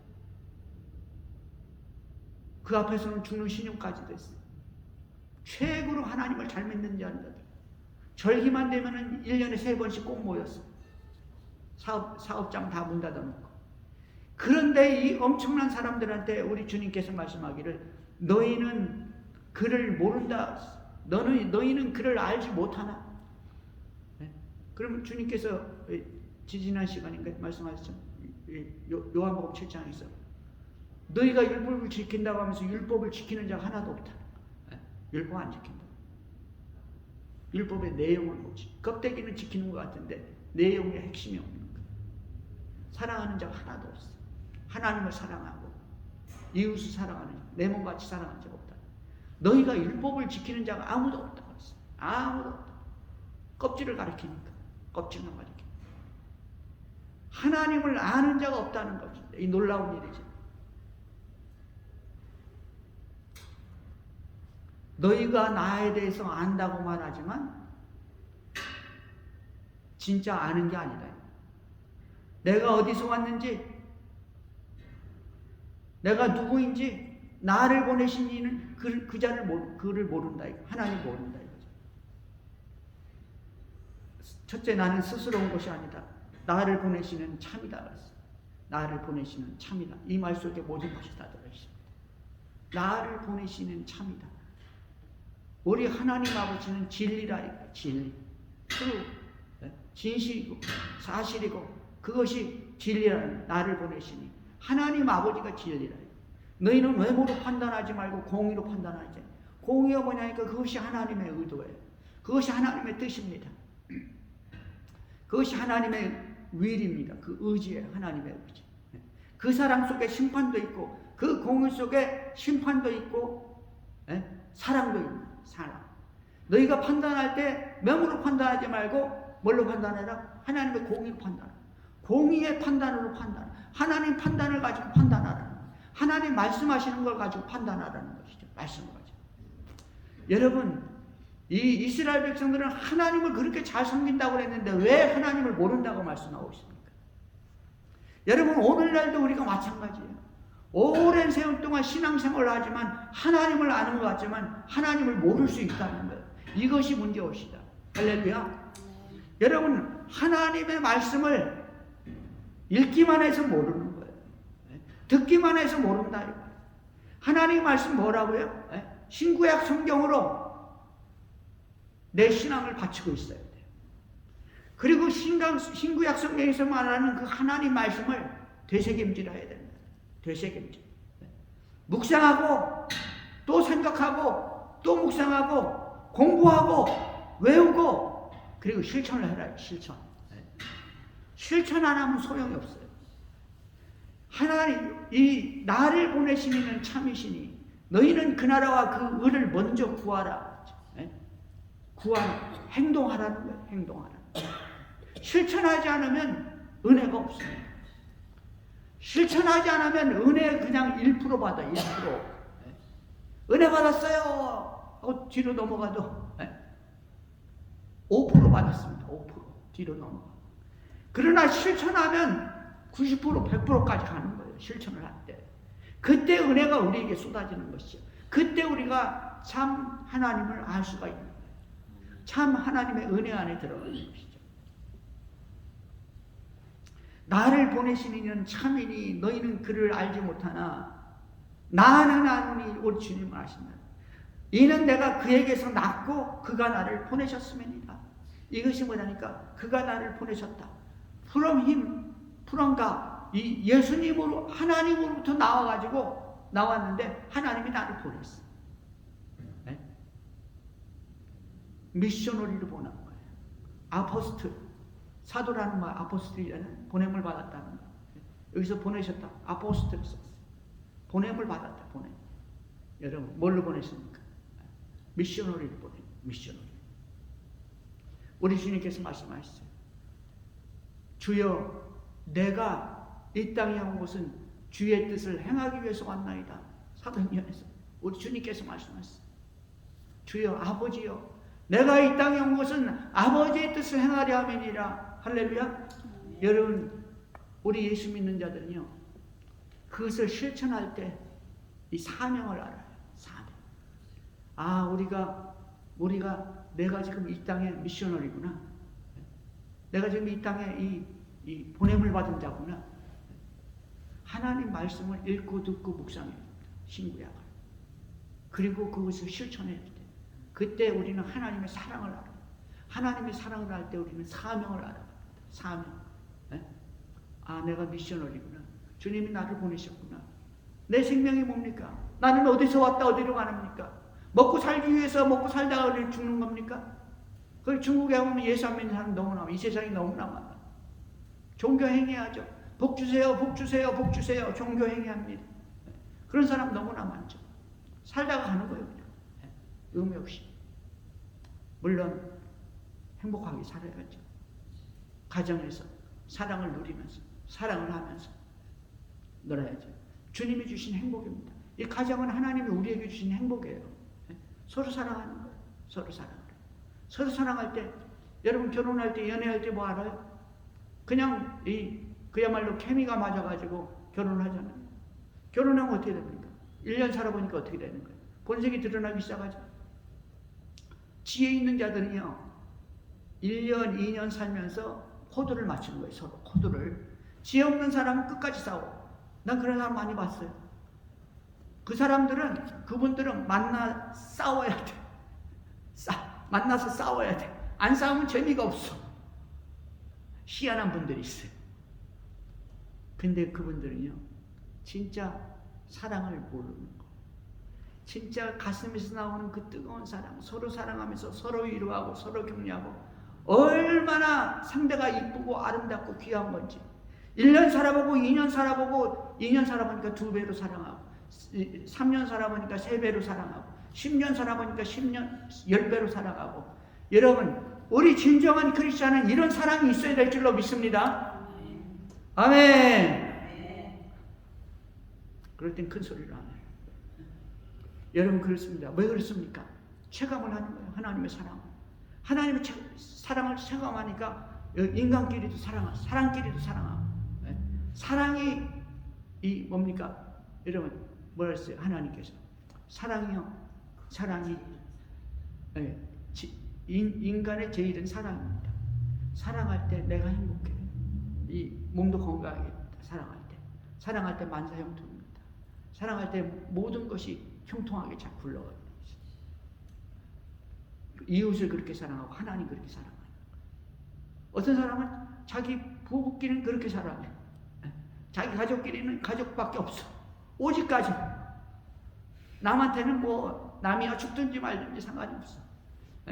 Speaker 1: 그 앞에서는 죽는 신용까지 됐어요. 최고로 하나님을 잘 믿는 자들. 절기만 되면은 1년에 3번씩 꼭 모였어요. 사업장 다 문 닫아놓고. 그런데 이 엄청난 사람들한테 우리 주님께서 말씀하기를 너희는 그를 모른다. 너희는 그를 알지 못하나. 네? 그러면 주님께서 지지난 시간인가 말씀하셨죠. 요한복음 7장에서 너희가 율법을 지킨다고 하면서 율법을 지키는 자가 하나도 없다. 율법 안 지킨다. 율법의 내용을 못 지켜. 껍데기는 지키는 것 같은데 내용의 핵심이 없는 거예요. 사랑하는 자가 하나도 없어. 하나님을 사랑하고 이웃을 사랑하는 자, 내 몸같이 사랑하는 자가 없다. 너희가 율법을 지키는 자가 아무도 없다고 했어. 아무도 없다. 껍질을 가리키니까. 껍질만 가리키니까. 하나님을 아는 자가 없다는 것입니다. 이 놀라운 일이죠. 너희가 나에 대해서 안다고 말하지만 진짜 아는 게 아니다. 내가 어디서 왔는지, 내가 누구인지, 나를 보내신 이는 그 자를 그를 모른다. 하나님 모른다. 첫째, 나는 스스로 온 것이 아니다. 나를 보내시는 참이다. 나를 보내시는 참이다. 이 말 속에 모든 것이 다 들어있습니다. 나를 보내시는 참이다. 우리 하나님 아버지는 진리라. 진리. 진실이고 사실이고 그것이 진리라는 나를 보내시니 하나님 아버지가 진리라. 너희는 외모로 판단하지 말고 공의로 판단하지. 공의가 뭐냐니까 그것이 하나님의 의도예요. 그것이 하나님의 뜻입니다. 그것이 하나님의 will입니다. 그 의지예요. 하나님의 의지. 그 사랑 속에 심판도 있고 그 공의 속에 심판도 있고 사랑도 있는 사랑. 너희가 판단할 때 명으로 판단하지 말고 뭘로 판단해라? 하나님의 공의로 판단하라. 공의의 판단으로 판단. 하나님 판단을 가지고 판단하라는 거예요. 하나님 말씀하시는 걸 가지고 판단하라는 것이죠. 말씀을 가지고. 여러분, 이 이스라엘 백성들은 하나님을 그렇게 잘 섬긴다고 했는데 왜 하나님을 모른다고 말씀하고 있습니까? 여러분, 오늘날도 우리가 마찬가지예요. 오랜 세월 동안 신앙생활을 하지만 하나님을 아는 것 같지만 하나님을 모를 수 있다는 거예요. 이것이 문제옵시다. 할렐루야. 여러분, 하나님의 말씀을 읽기만 해서 모르는 거예요. 듣기만 해서 모른다. 하나님의 말씀 뭐라고요? 신구약 성경으로 내 신앙을 바치고 있어야 돼요. 그리고 신구약 성경에서 말하는 그 하나님 말씀을 되새김질해야 됩니다. 되새김질. 묵상하고 또 생각하고 또 묵상하고 공부하고 외우고 그리고 실천을 해라. 실천 안 하면 소용이 없어요. 하나님, 이 나를 보내시는 참이시니 너희는 그 나라와 그 의를 먼저 구하라. 행동하라는 거예요. 행동하라. 실천하지 않으면 은혜가 없습니다. 실천하지 않으면 은혜 그냥 1% 받아. 1%. 은혜 받았어요 하고 뒤로 넘어가도 5% 받았습니다. 5%. 뒤로 넘어가. 그러나 실천하면 90% 100%까지 가는 거예요. 실천을 할 때. 그때 은혜가 우리에게 쏟아지는 것이죠. 그때 우리가 참 하나님을 알 수가 있는 거예요. 참 하나님의 은혜 안에 들어가는 것이죠. 나를 보내신 이는 참이니 너희는 그를 알지 못하나 나는 아노니 우리 주님을 아신다. 이는 내가 그에게서 낳고 그가 나를 보내셨음이니라. 이것이 뭐냐니까 그가 나를 보내셨다. From him, from God. 이 예수님으로 하나님으로부터 나왔는데 하나님이 나를 보냈어. 네? 미셔너리로 보낸 거예요. 아포스틀, 사도라는 말, 아포스틀이라는 보냄을 받았다는 거. 여기서 보내셨다. 아포스틀 썼어요. 보냄을 받았다. 보냄. 여러분 뭘로 보냈습니까? 미셔너리를 보내. 미셔너리. 우리 주님께서 말씀하셨어요. 주여, 내가 이 땅에 온 것은 주의 뜻을 행하기 위해서 왔나이다. 사도행전에서 우리 주님께서 말씀하셨어요. 주여, 아버지여, 내가 이 땅에 온 것은 아버지의 뜻을 행하려 함이니라. 할렐루야. 여러분, 우리 예수 믿는 자들은요, 그것을 실천할 때 이 사명을 알아요. 사명. 아, 우리가 내가 지금 이 땅의 미셔너리구나. 내가 지금 이 땅에 이 보냄을 받은 자구나. 하나님 말씀을 읽고 듣고 묵상해야 됩니다. 신구약을. 그리고 그것을 실천해야 돼. 그때 우리는 하나님의 사랑을 알아요. 하나님의 사랑을 알 때 우리는 사명을 알아요. 사명. 네? 아, 내가 미셔너리구나. 주님이 나를 보내셨구나. 내 생명이 뭡니까? 나는 어디서 왔다 어디로 가는입니까? 먹고 살기 위해서 먹고 살다가 우리 죽는 겁니까? 그 중국에 보면 예수 안 믿는 사람 너무나 많아. 이 세상이 너무나 많아. 종교행위하죠. 복 주세요, 복 주세요, 복 주세요. 종교행위합니다. 그런 사람 너무나 많죠. 살다가 가는 거예요. 그냥. 의미 없이. 물론 행복하게 살아야죠. 가정에서 사랑을 누리면서 사랑을 하면서 놀아야죠. 주님이 주신 행복입니다. 이 가정은 하나님이 우리에게 주신 행복이에요. 서로 사랑하는 거예요. 서로 사랑을. 서로 사랑할 때, 여러분 결혼할 때, 연애할 때 뭐 알아요? 그냥 그야말로 케미가 맞아가지고 결혼을 하잖아요. 결혼하면 어떻게 됩니까? 1년 살아보니까 어떻게 되는 거예요? 본색이 드러나기 시작하죠. 지혜 있는 자들은요, 1년, 2년 살면서 코드를 맞추는 거예요. 서로 코드를. 지혜 없는 사람은 끝까지 싸워. 난 그런 사람 많이 봤어요. 그분들은 만나 싸워야 돼. 만나서 싸워야 돼. 안 싸우면 재미가 없어. 희한한 분들이 있어요. 근데 그분들은요, 진짜 사랑을 모르는 거. 진짜 가슴에서 나오는 그 뜨거운 사랑, 서로 사랑하면서 서로 위로하고 서로 격려하고, 얼마나 상대가 이쁘고 아름답고 귀한 건지. 1년 살아보고 2년 살아보고 2년 살아보니까 2배로 사랑하고, 3년 살아보니까 3배로 사랑하고, 10년 살아보니까 10배로 사랑하고. 여러분, 우리 진정한 크리스찬은 이런 사랑이 있어야 될 줄로 믿습니다. 아멘. 그럴 땐 큰 소리를 안 해요. 여러분 그렇습니다. 왜 그렇습니까? 체감을 하는 거예요. 하나님의 사랑. 하나님의 사랑을 체감하니까 인간끼리도 사랑하고 사랑끼리도 사랑하고. 사랑이 뭡니까? 여러분 뭐라 했어요? 하나님께서 사랑이 인간의 제일은 사랑입니다. 사랑할 때 내가 행복해. 이 몸도 건강하겠다. 사랑할 때 만사형통입니다. 사랑할 때 모든 것이 형통하게 잘 굴러가요. 이웃을 그렇게 사랑하고 하나님 그렇게 사랑해요. 어떤 사람은 자기 부부끼리는 그렇게 사랑해. 자기 가족끼리는 가족밖에 없어. 오직 가족. 남한테는 뭐 남이야 죽든지 말든지 상관이 없어.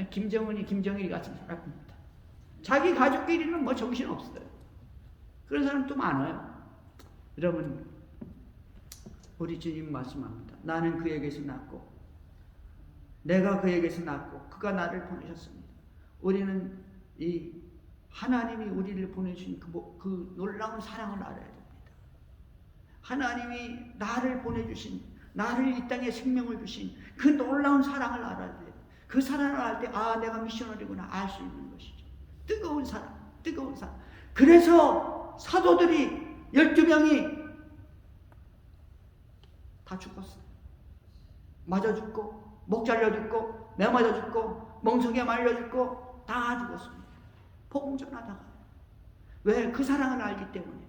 Speaker 1: 김정은이 김정일이 같은 사람입니다. 자기 가족끼리는 뭐 정신 없어요. 그런 사람 또 많아요. 여러분, 우리 주님 말씀합니다. 나는 그에게서 낳고 내가 그에게서 낳고 그가 나를 보내셨습니다. 우리는 이 하나님이 우리를 보내주신 그 놀라운 사랑을 알아야 됩니다. 하나님이 나를 보내주신, 나를 이 땅에 생명을 주신 그 놀라운 사랑을 알아야 돼요. 그 사랑을 알 때, 아, 내가 미셔너리구나 알 수 있는 것이죠. 뜨거운 사랑. 뜨거운 사랑. 그래서 사도들이 12명이 다 죽었어요. 맞아 죽고, 목 잘려 죽고, 매 맞아 죽고, 멍석에 말려 죽고, 다 죽었습니다. 복음 전하다가. 왜? 그 사랑을 알기 때문에.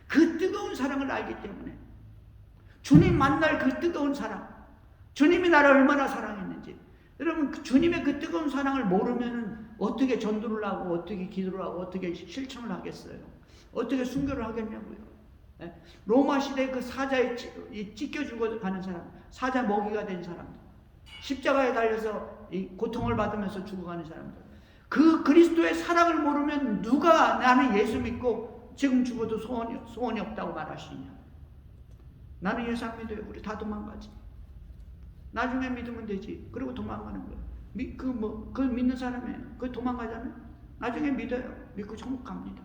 Speaker 1: 그 뜨거운 사랑을 알기 때문에. 주님 만날 그 뜨거운 사랑. 주님이 나를 얼마나 사랑했는지. 여러분, 주님의 그 뜨거운 사랑을 모르면 어떻게 전도를 하고, 어떻게 기도를 하고, 어떻게 실천을 하겠어요? 어떻게 순교를 하겠냐고요. 로마 시대 그 사자에 찢겨 죽어 가는 사람, 사자 먹이가 된 사람들, 십자가에 달려서 이 고통을 받으면서 죽어가는 사람들, 그 그리스도의 사랑을 모르면 누가 나는 예수 믿고 지금 죽어도 소원이 없다고 말하시냐? 나는 예수 안 믿어요. 우리 다 도망가지. 나중에 믿으면 되지. 그리고 도망가는 거예요. 그 믿는 사람이에요. 그 도망가잖아요. 나중에 믿어요. 믿고 천국 갑니다.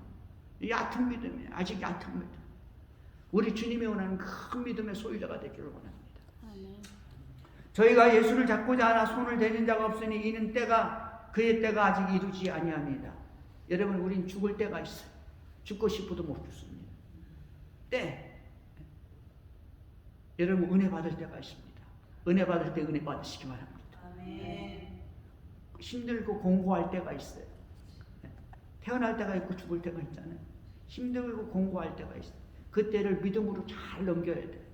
Speaker 1: 얕은 믿음이에요. 아직 얕은 믿음. 우리 주님이 원하는 큰 믿음의 소유자가 되기를 원합니다. 저희가 예수를 잡고자 하나 손을 대는 자가 없으니 이는 그의 때가 아직 이르지 아니합니다. 여러분, 우린 죽을 때가 있어요. 죽고 싶어도 못 죽습니다. 때. 여러분, 은혜 받을 때가 있습니다. 은혜 받을 때 은혜 받으시기 바랍니다. 아멘. 힘들고 공고할 때가 있어요. 태어날 때가 있고 죽을 때가 있잖아요. 힘들고 공고할 때가 있어요. 그때를 믿음으로 잘 넘겨야 돼요.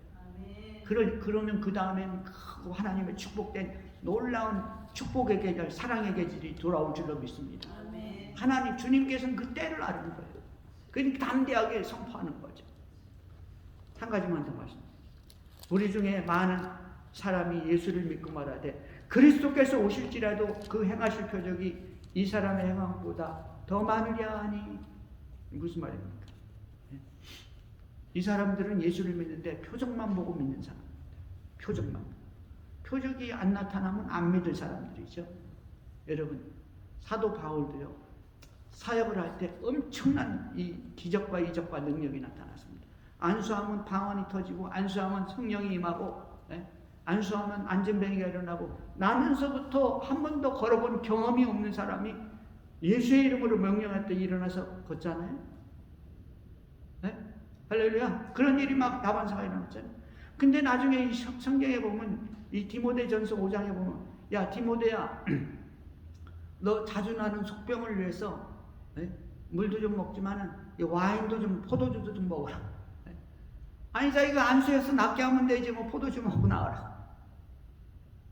Speaker 1: 그러면 그 다음엔 하나님의 축복된 놀라운 축복의 계절, 사랑의 계절이 돌아올 줄로 믿습니다. 아멘. 하나님, 주님께서는 그 때를 아는 거예요. 그러니까 담대하게 선포하는 거죠. 한 가지만 더 말씀. 우리 중에 많은 사람이 예수를 믿고 말하되 그리스도께서 오실지라도 그 행하실 표적이 이 사람의 행함보다 더 많으랴 하니, 무슨 말입니까? 이 사람들은 예수를 믿는데 표적만 보고 믿는 사람입니다. 표적만. 표적이 안 나타나면 안 믿을 사람들이죠. 여러분, 사도 바울도요, 사역을 할 때 엄청난 이 기적과 이적과 능력이 나타났습니다. 안수하면 방언이 터지고, 안수하면 성령이 임하고, 안수하면 안전병이가 일어나고, 나면서부터 한 번도 걸어본 경험이 없는 사람이 예수의 이름으로 명령할 때 일어나서 걷잖아요. 할렐루야. 그런 일이 막 다반사가 일어났잖아요. 근데 나중에 이 성경에 보면, 이 디모데전서 5장에 보면, 야 디모데야, 너 자주 나는 속병을 위해서 물도 좀 먹지만은 와인도 좀, 포도주도 좀 먹어라. 아니 자기가 안수해서 낫게 하면 되지 뭐 포도주 먹고 나와라.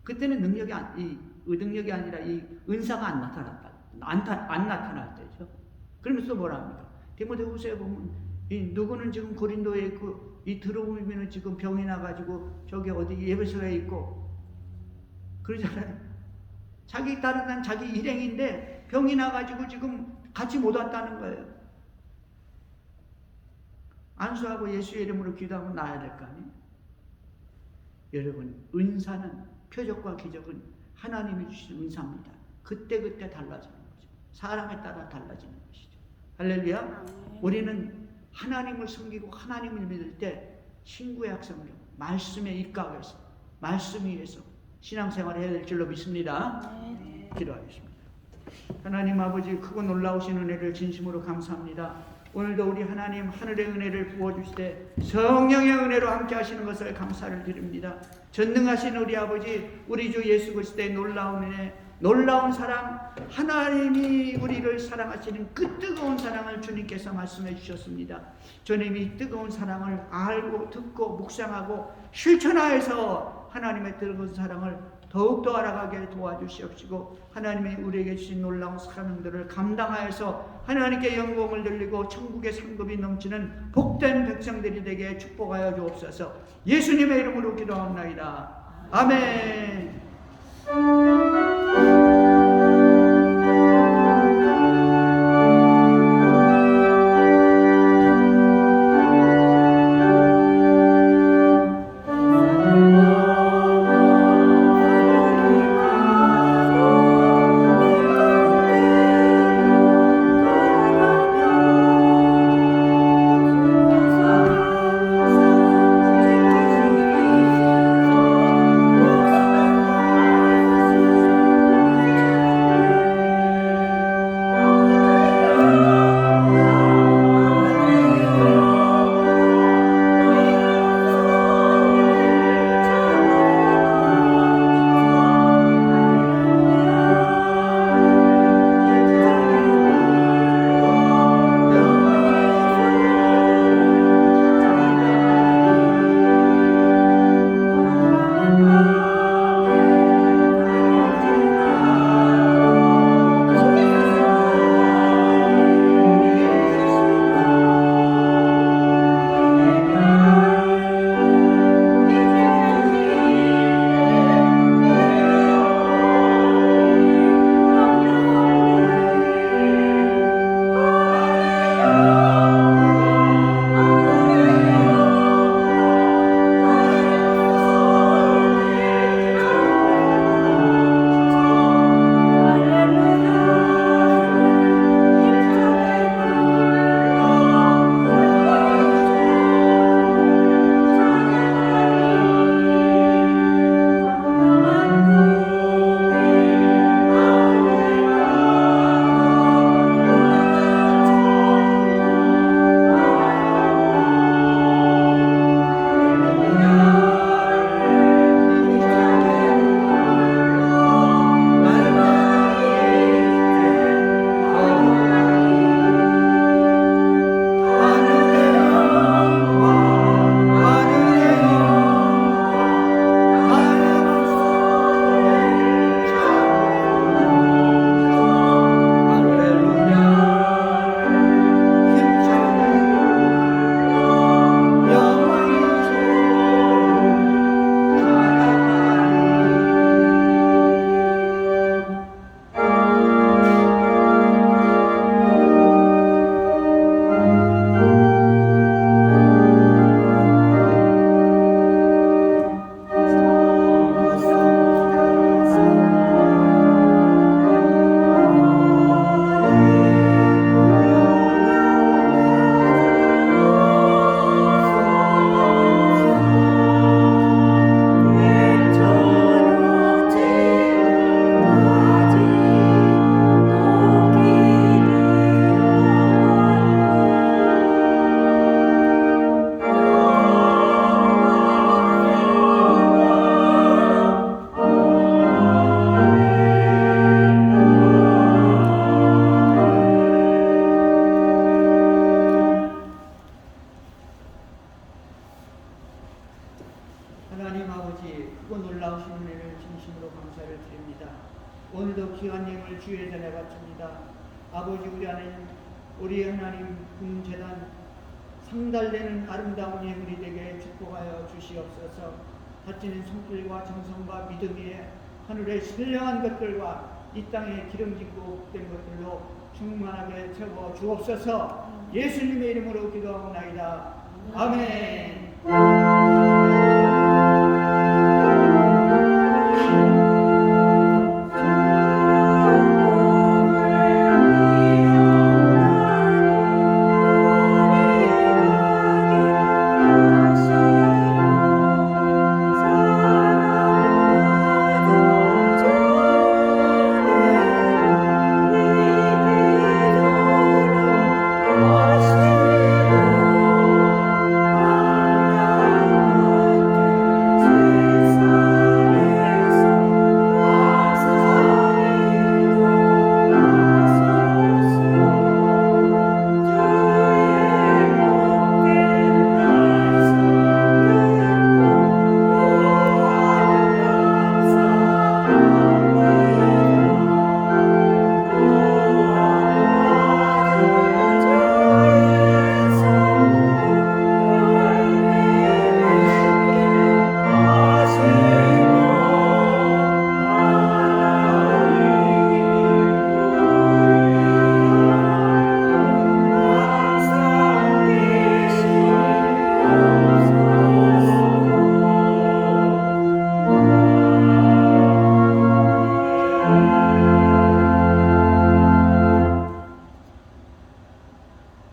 Speaker 1: 그때는 능력이 이 의능력이 아니라 이 은사가 안 나타났다. 안 나타날 때죠. 그러면서 뭐라 합니까? 디모데후서에 보면 이 누구는 지금 고린도에 있고, 이 드로미는 지금 병이 나가지고 저기 어디 예배소에 있고 그러잖아요. 자기 따르던 자기 일행인데 병이 나가지고 지금 같이 못 왔다는 거예요. 안수하고 예수의 이름으로 기도하면 나아야 될 거 아니에요? 여러분, 은사는, 표적과 기적은 하나님이 주신 은사입니다. 그때그때 달라지는 거죠. 사람에 따라 달라지는 것이죠. 할렐루야. 우리는 하나님을 섬기고 하나님을 믿을 때 신구약 성경, 말씀에 입각해서, 말씀 위에서 신앙생활을 해야 될 줄로 믿습니다. 기도하겠습니다. 하나님 아버지, 크고 놀라우신 은혜를 진심으로 감사합니다. 오늘도 우리 하나님 하늘의 은혜를 부어주시되 성령의 은혜로 함께 하시는 것을 감사를 드립니다. 전능하신 우리 아버지, 우리 주 예수 그리스도의 놀라운 은혜, 놀라운 사랑, 하나님이 우리를 사랑하시는 그 뜨거운 사랑을 주님께서 말씀해 주셨습니다. 주님이 뜨거운 사랑을 알고 듣고 묵상하고 실천하여서 하나님의 뜨거운 사랑을 더욱더 알아가게 도와주시옵시고, 하나님이 우리에게 주신 놀라운 사랑들을 감당하여서 하나님께 영광을 돌리고 천국의 상급이 넘치는 복된 백성들이 되게 축복하여 주옵소서. 예수님의 이름으로 기도합니다. 아멘. 오늘도 귀한 예물 주의 전에 바칩니다. 아버지 우리 하나님 군제단 상달되는 아름다운 예물이 되게 축복하여 주시옵소서. 다치는 손길과 정성과 믿음 위에 하늘의 신령한 것들과 이 땅에 기름짓고 된 것들로 충만하게 채워 주옵소서. 예수님의 이름으로 기도하옵나이다. 아멘.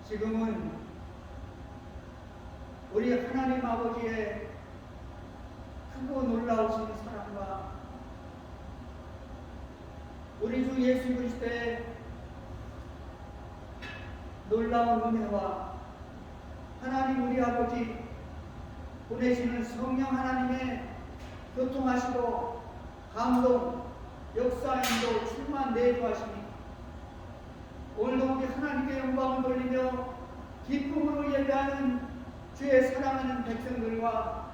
Speaker 1: 지금은 우리 하나님 아버지의 크고 놀라우신 사랑과 우리 주 예수 그리스도의 놀라운 은혜와 하나님 우리 아버지 보내시는 성령 하나님의 교통하시고 감동, 역사인도 충만 내주하시니 오늘도 우리 하나님께 영광을 돌리며 기쁨으로 예배하는 주의 사랑하는 백성들과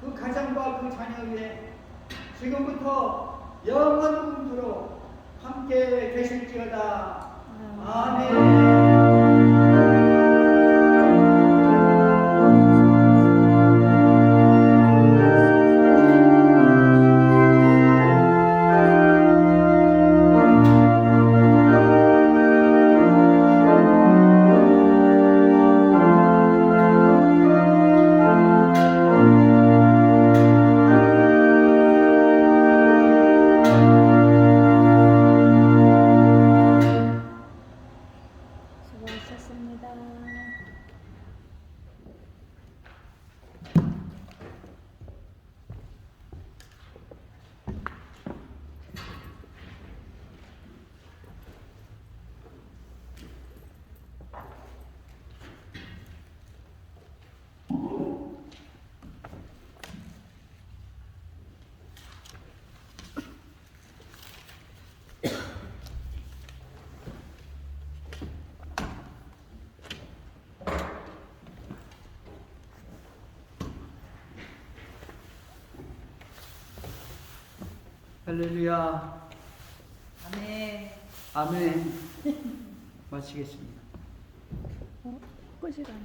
Speaker 1: 그 가정과 그 자녀에게 지금부터 영원토록 함께 계실지어다. 아멘.
Speaker 2: 수고하셨습니다.
Speaker 1: 할렐루야.
Speaker 3: 아멘.
Speaker 1: 아멘. 마치겠습니다.
Speaker 2: 끝이라니.